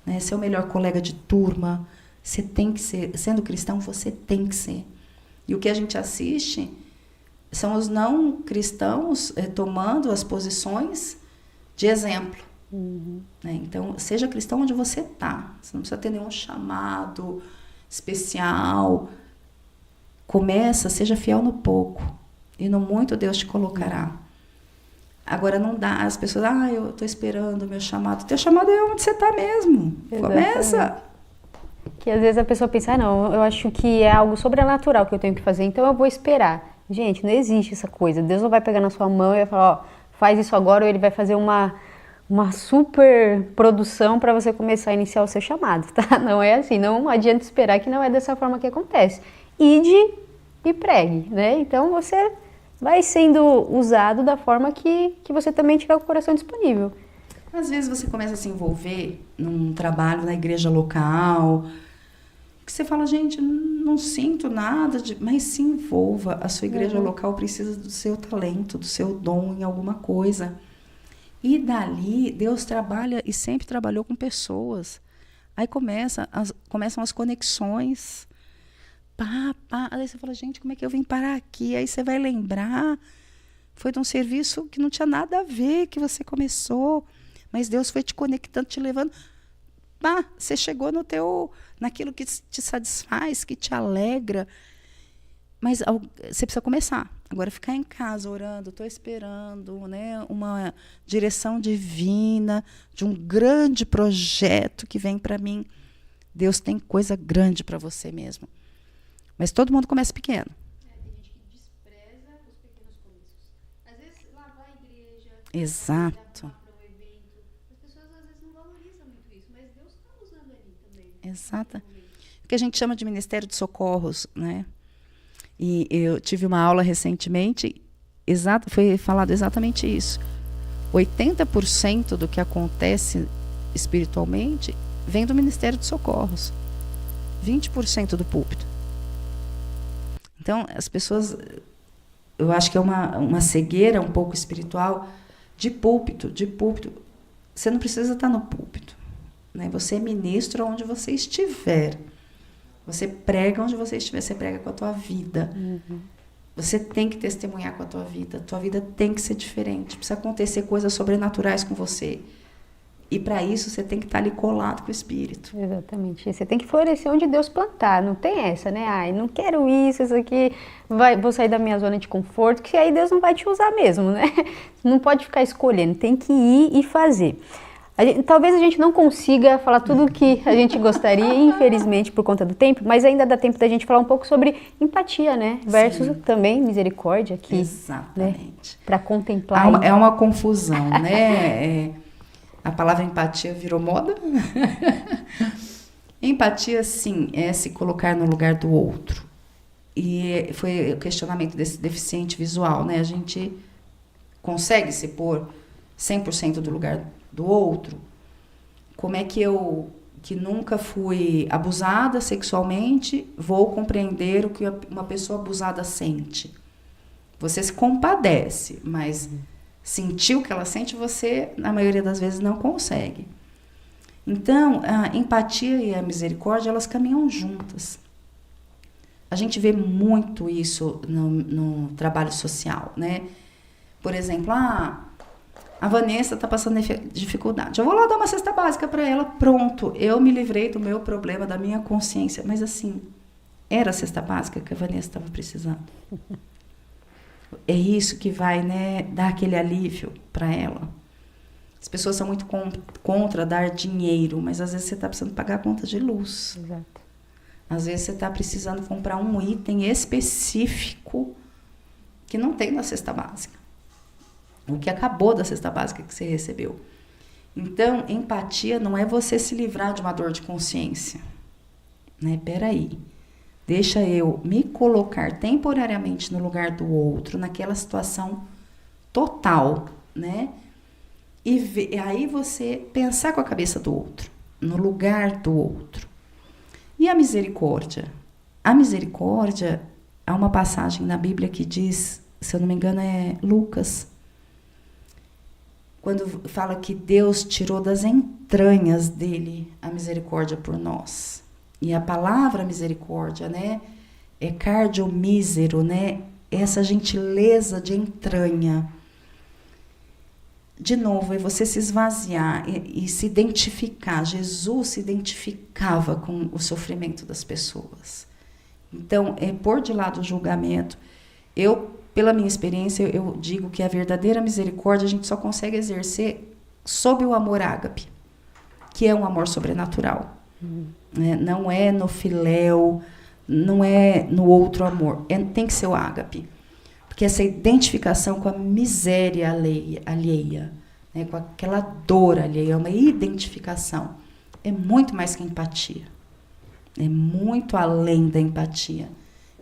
né? Você é o melhor colega de turma. Você tem que ser, sendo cristão, você tem que ser. E o que a gente assiste são os não cristãos tomando as posições de exemplo. Né? Então, seja cristão onde você está. Você não precisa ter nenhum chamado especial. Seja fiel no pouco. E no muito Deus te colocará. Agora não dá, as pessoas, eu estou esperando o meu chamado. Teu chamado é onde você está mesmo. Exatamente. Começa. Que às vezes a pessoa pensa, não, eu acho que é algo sobrenatural que eu tenho que fazer, então eu vou esperar. Gente, não existe essa coisa. Deus não vai pegar na sua mão e vai falar, faz isso agora, ou ele vai fazer uma super produção para você começar a iniciar o seu chamado, tá? Não é assim, não adianta esperar, que não é dessa forma que acontece. Ide e pregue, né? Então você vai sendo usado da forma que você também tiver o coração disponível. Às vezes você começa a se envolver num trabalho na igreja local, que você fala, gente, não sinto nada, mas se envolva. A sua igreja local precisa do seu talento, do seu dom em alguma coisa. E dali, Deus trabalha e sempre trabalhou com pessoas. Aí começam as conexões. Aí você fala, gente, como é que eu vim parar aqui? Aí você vai lembrar, foi de um serviço que não tinha nada a ver, que você começou, mas Deus foi te conectando, te levando. Você chegou naquilo que te satisfaz, que te alegra. Mas você precisa começar. Agora, ficar em casa orando, estou esperando, né, uma direção divina, de um grande projeto que vem para mim. Deus tem coisa grande para você mesmo. Mas todo mundo começa pequeno. Tem gente que despreza os pequenos começos. Às vezes, lá vai à igreja. Exato. Para um evento. As pessoas, às vezes, não valorizam muito isso, mas Deus está usando ali também. Exato. O que a gente chama de Ministério de Socorros, né? E eu tive uma aula recentemente, foi falado exatamente isso. 80% do que acontece espiritualmente vem do Ministério de Socorros. 20% do púlpito. Então, as pessoas, eu acho que é uma cegueira um pouco espiritual de púlpito. Você não precisa estar no púlpito, né? Você é ministro onde você estiver. Você prega onde você estiver, você prega com a tua vida. Você tem que testemunhar com a tua vida. A tua vida tem que ser diferente. Precisa acontecer coisas sobrenaturais com você. E para isso você tem que estar ali colado com o Espírito. Exatamente. E você tem que florescer onde Deus plantar. Não tem essa, né? Ai, não quero isso aqui, vou sair da minha zona de conforto, que aí Deus não vai te usar mesmo, né? Não pode ficar escolhendo, tem que ir e fazer. Talvez a gente não consiga falar tudo o que a gente gostaria, infelizmente, por conta do tempo, mas ainda dá tempo da gente falar um pouco sobre empatia, né? Versus Sim. também misericórdia, que, exatamente. Né? Para contemplar. É uma confusão, né? A palavra empatia virou moda. Empatia, sim, é se colocar no lugar do outro. E foi o questionamento desse deficiente visual, né? A gente consegue se pôr 100% do lugar do outro? Como é que eu, que nunca fui abusada sexualmente, vou compreender o que uma pessoa abusada sente? Você se compadece, mas sentir o que ela sente, você, na maioria das vezes, não consegue. Então, a empatia e a misericórdia, elas caminham juntas. A gente vê muito isso no trabalho social, né? Por exemplo, a Vanessa está passando dificuldade. Eu vou lá dar uma cesta básica para ela, pronto. Eu me livrei do meu problema, da minha consciência. Mas, assim, era a cesta básica que a Vanessa estava precisando. É isso que vai, né, dar aquele alívio para ela. As pessoas são muito contra dar dinheiro, mas às vezes você está precisando pagar a conta de luz. Exato. Às vezes você está precisando comprar um item específico que não tem na cesta básica. O que acabou da cesta básica que você recebeu. Então, empatia não é você se livrar de uma dor de consciência. Né? Peraí. Deixa eu me colocar temporariamente no lugar do outro, naquela situação total, né? E aí você pensar com a cabeça do outro, no lugar do outro. E a misericórdia? A misericórdia, há uma passagem na Bíblia que diz, se eu não me engano é Lucas, quando fala que Deus tirou das entranhas dele a misericórdia por nós. E a palavra misericórdia, né, é cardiomísero, né, essa gentileza de entranha. De novo, é você se esvaziar e se identificar. Jesus se identificava com o sofrimento das pessoas. Então, é pôr de lado o julgamento. Pela minha experiência, eu digo que a verdadeira misericórdia a gente só consegue exercer sob o amor ágape, que é um amor sobrenatural. Não é no filéu, não é no outro amor. Tem que ser o ágape. Porque essa identificação com a miséria alheia, né, com aquela dor alheia, é uma identificação. É muito mais que empatia. É muito além da empatia.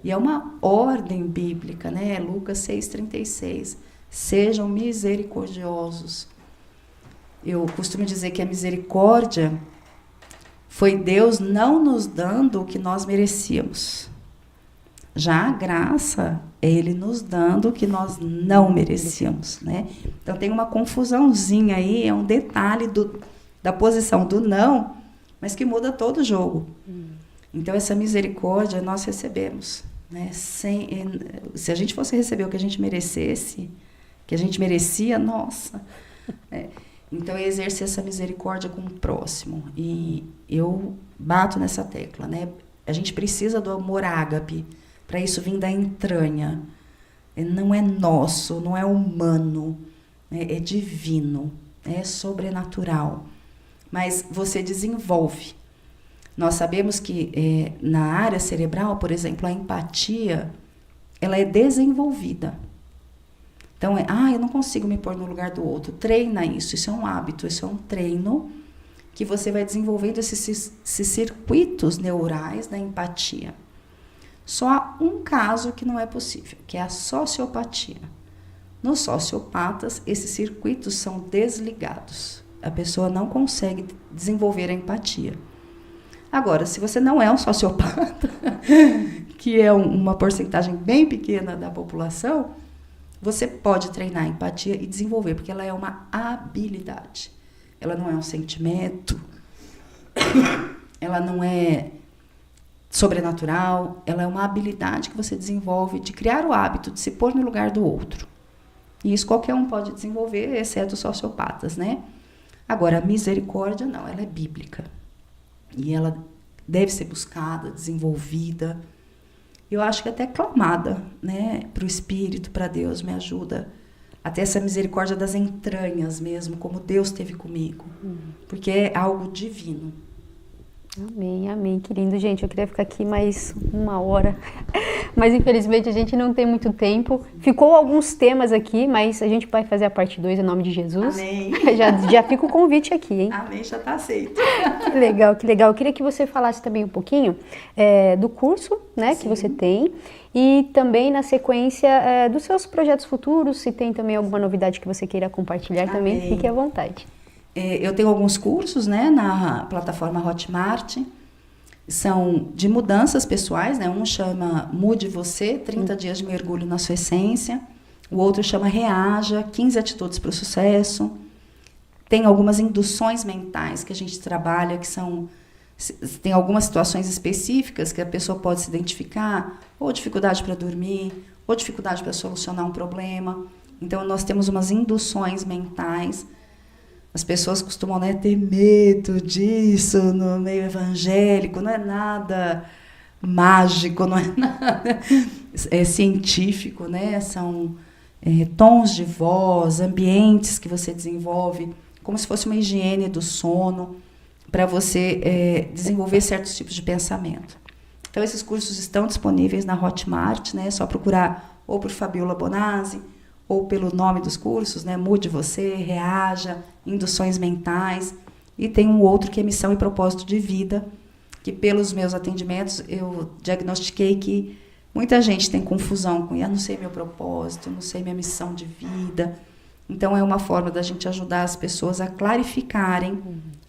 E é uma ordem bíblica, né? Lucas 6,36. Sejam misericordiosos. Eu costumo dizer que a misericórdia foi Deus não nos dando o que nós merecíamos. Já a graça é Ele nos dando o que nós não merecíamos, né? Então, tem uma confusãozinha aí, é um detalhe da posição do não, mas que muda todo o jogo. Então, essa misericórdia nós recebemos, né? Se a gente fosse receber o que a gente merecesse, que a gente merecia, nossa... Então, é exercer essa misericórdia com o próximo. E eu bato nessa tecla, né? A gente precisa do amor ágape, para isso vir da entranha. Não é nosso, não é humano, né? É divino, é sobrenatural. Mas você desenvolve. Nós sabemos que na área cerebral, por exemplo, a empatia, ela é desenvolvida. Então, eu não consigo me pôr no lugar do outro. Treina isso. Isso é um hábito, isso é um treino que você vai desenvolvendo esses circuitos neurais da empatia. Só há um caso que não é possível, que é a sociopatia. Nos sociopatas, esses circuitos são desligados. A pessoa não consegue desenvolver a empatia. Agora, se você não é um sociopata, que é uma porcentagem bem pequena da população, você pode treinar a empatia e desenvolver, porque ela é uma habilidade. Ela não é um sentimento, ela não é sobrenatural, ela é uma habilidade que você desenvolve de criar o hábito de se pôr no lugar do outro. E isso qualquer um pode desenvolver, exceto os sociopatas, né? Agora, a misericórdia, não, ela é bíblica. E ela deve ser buscada, desenvolvida. Eu acho que até clamada, né? Para o Espírito, para Deus, me ajuda. Até essa misericórdia das entranhas mesmo, como Deus teve comigo. Porque é algo divino. Amém, amém. Que lindo, gente. Eu queria ficar aqui mais 1 hora, mas infelizmente a gente não tem muito tempo. Ficou alguns temas aqui, mas a gente vai fazer a parte 2 em nome de Jesus. Amém. Já fica o convite aqui, hein? Amém, já está aceito. Que legal, que legal. Eu queria que você falasse também um pouquinho do curso, né, que você tem, e também na sequência dos seus projetos futuros, se tem também alguma novidade que você queira compartilhar. Amém. Também, fique à vontade. Eu tenho alguns cursos, né, na plataforma Hotmart, são de mudanças pessoais, né? Um chama Mude Você, 30 dias de mergulho na sua essência, o outro chama Reaja, 15 atitudes para o sucesso. Tem algumas induções mentais que a gente trabalha, que são, tem algumas situações específicas que a pessoa pode se identificar, ou dificuldade para dormir, ou dificuldade para solucionar um problema. Então, nós temos umas induções mentais. As pessoas costumam, né, ter medo disso no meio evangélico, não é nada mágico, não é nada científico, né? São tons de voz, ambientes que você desenvolve, como se fosse uma higiene do sono, para você desenvolver certos tipos de pensamento. Então, esses cursos estão disponíveis na Hotmart, né? É só procurar ou por Fabiola Bonazzi, ou pelo nome dos cursos, né? Mude Você, Reaja, Induções Mentais. E tem um outro que é Missão e Propósito de Vida, que pelos meus atendimentos eu diagnostiquei que muita gente tem confusão com, não sei meu propósito, não sei minha missão de vida. Então, é uma forma da gente ajudar as pessoas a clarificarem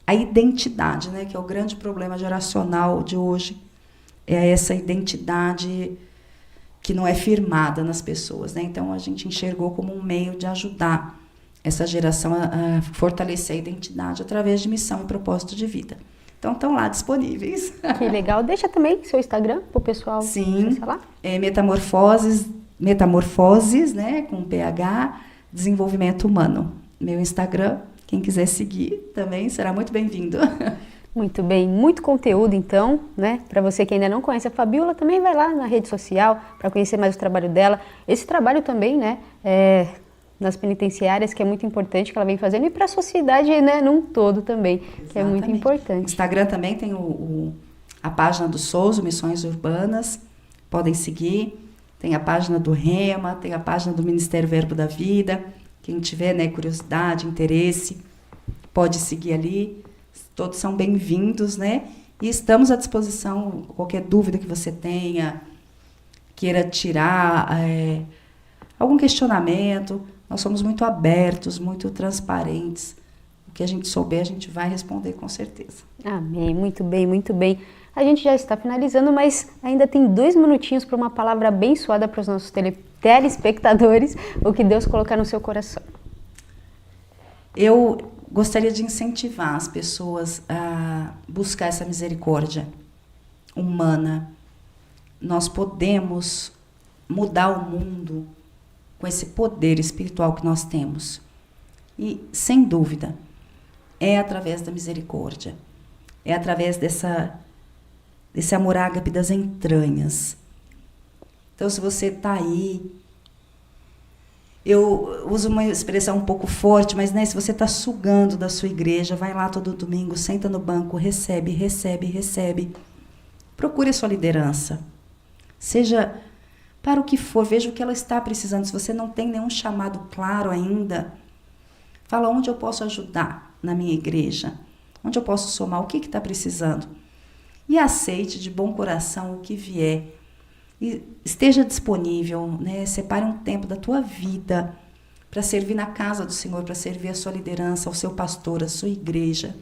a identidade, né? Que é o grande problema geracional de hoje. É essa identidade que não é firmada nas pessoas, né? Então, a gente enxergou como um meio de ajudar essa geração a fortalecer a identidade através de missão e propósito de vida. Então, estão lá disponíveis. Que legal. Deixa também seu Instagram para o pessoal. Sim, é Metamorfoses, né, com PH, Desenvolvimento Humano. Meu Instagram, quem quiser seguir também será muito bem-vindo. Muito bem, muito conteúdo então, né? Para você que ainda não conhece a Fabiola, também vai lá na rede social para conhecer mais o trabalho dela. Esse trabalho também, né? Nas penitenciárias, que é muito importante, que ela vem fazendo, e para a sociedade, né, num todo também, que Exatamente. É muito importante. Instagram também tem a página do Souza, Missões Urbanas, podem seguir. Tem a página do Rema, tem a página do Ministério Verbo da Vida. Quem tiver, né, curiosidade, interesse, pode seguir ali. Todos são bem-vindos, né? E estamos à disposição, qualquer dúvida que você tenha, queira tirar algum questionamento. Nós somos muito abertos, muito transparentes. O que a gente souber, a gente vai responder com certeza. Amém. Muito bem, muito bem. A gente já está finalizando, mas ainda tem 2 minutinhos para uma palavra abençoada para os nossos telespectadores, o que Deus colocar no seu coração. Eu gostaria de incentivar as pessoas a buscar essa misericórdia humana. Nós podemos mudar o mundo com esse poder espiritual que nós temos. E, sem dúvida, é através da misericórdia. É através desse amor ágape das entranhas. Então, se você está aí, eu uso uma expressão um pouco forte, mas, né, se você está sugando da sua igreja, vai lá todo domingo, senta no banco, recebe, recebe, recebe. Procure a sua liderança. Seja para o que for, veja o que ela está precisando. Se você não tem nenhum chamado claro ainda, fala onde eu posso ajudar na minha igreja, onde eu posso somar, o que está precisando. E aceite de bom coração o que vier. E esteja disponível, né? Separe um tempo da tua vida para servir na casa do Senhor, para servir a sua liderança, ao seu pastor, a sua igreja.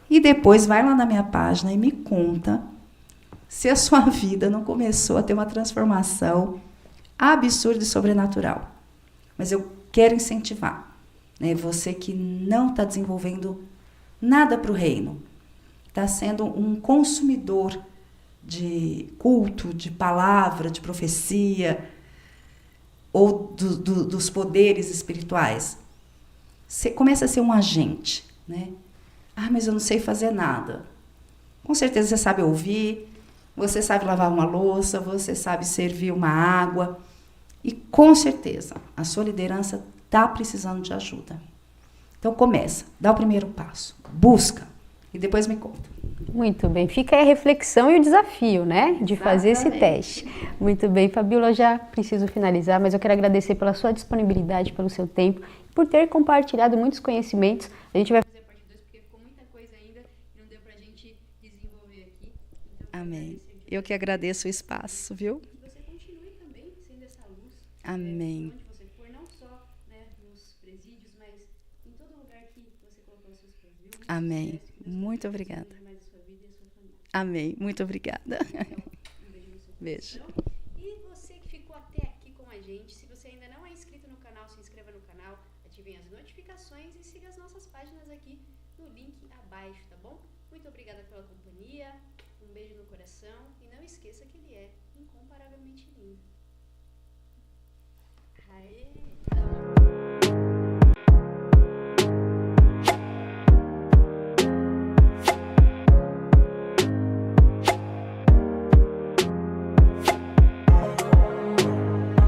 E depois vai lá na minha página e me conta se a sua vida não começou a ter uma transformação absurda e sobrenatural. Mas eu quero incentivar, né? Você que não está desenvolvendo nada para o reino, está sendo um consumidor de culto, de palavra, de profecia, ou dos poderes espirituais. Você começa a ser um agente, né? Ah, mas eu não sei fazer nada. Com certeza você sabe ouvir, você sabe lavar uma louça, você sabe servir uma água. E, com certeza, a sua liderança está precisando de ajuda. Então, começa, dá o primeiro passo, busca, e depois me conta. Muito bem, fica aí a reflexão e o desafio, né, de fazer esse teste. Muito bem, Fabíola, eu já preciso finalizar, mas eu quero agradecer pela sua disponibilidade, pelo seu tempo, por ter compartilhado muitos conhecimentos. A gente vai fazer a parte 2 porque ficou muita coisa ainda e não deu pra gente desenvolver aqui. Então, amém. Eu que agradeço o espaço, viu? Que você continue também sendo essa luz. Amém. Onde você for, não só, né, nos presídios, mas em todo lugar que você colocar os seus pés. Amém. Muito obrigada. Amém. Muito obrigada. Beijo. E você que ficou até aqui com a gente, se você ainda não é inscrito no canal, se inscreva no canal, ativem as notificações e siga as nossas páginas aqui no link abaixo, tá bom? Muito obrigada pela companhia, um beijo no coração e não esqueça que ele é incomparavelmente lindo.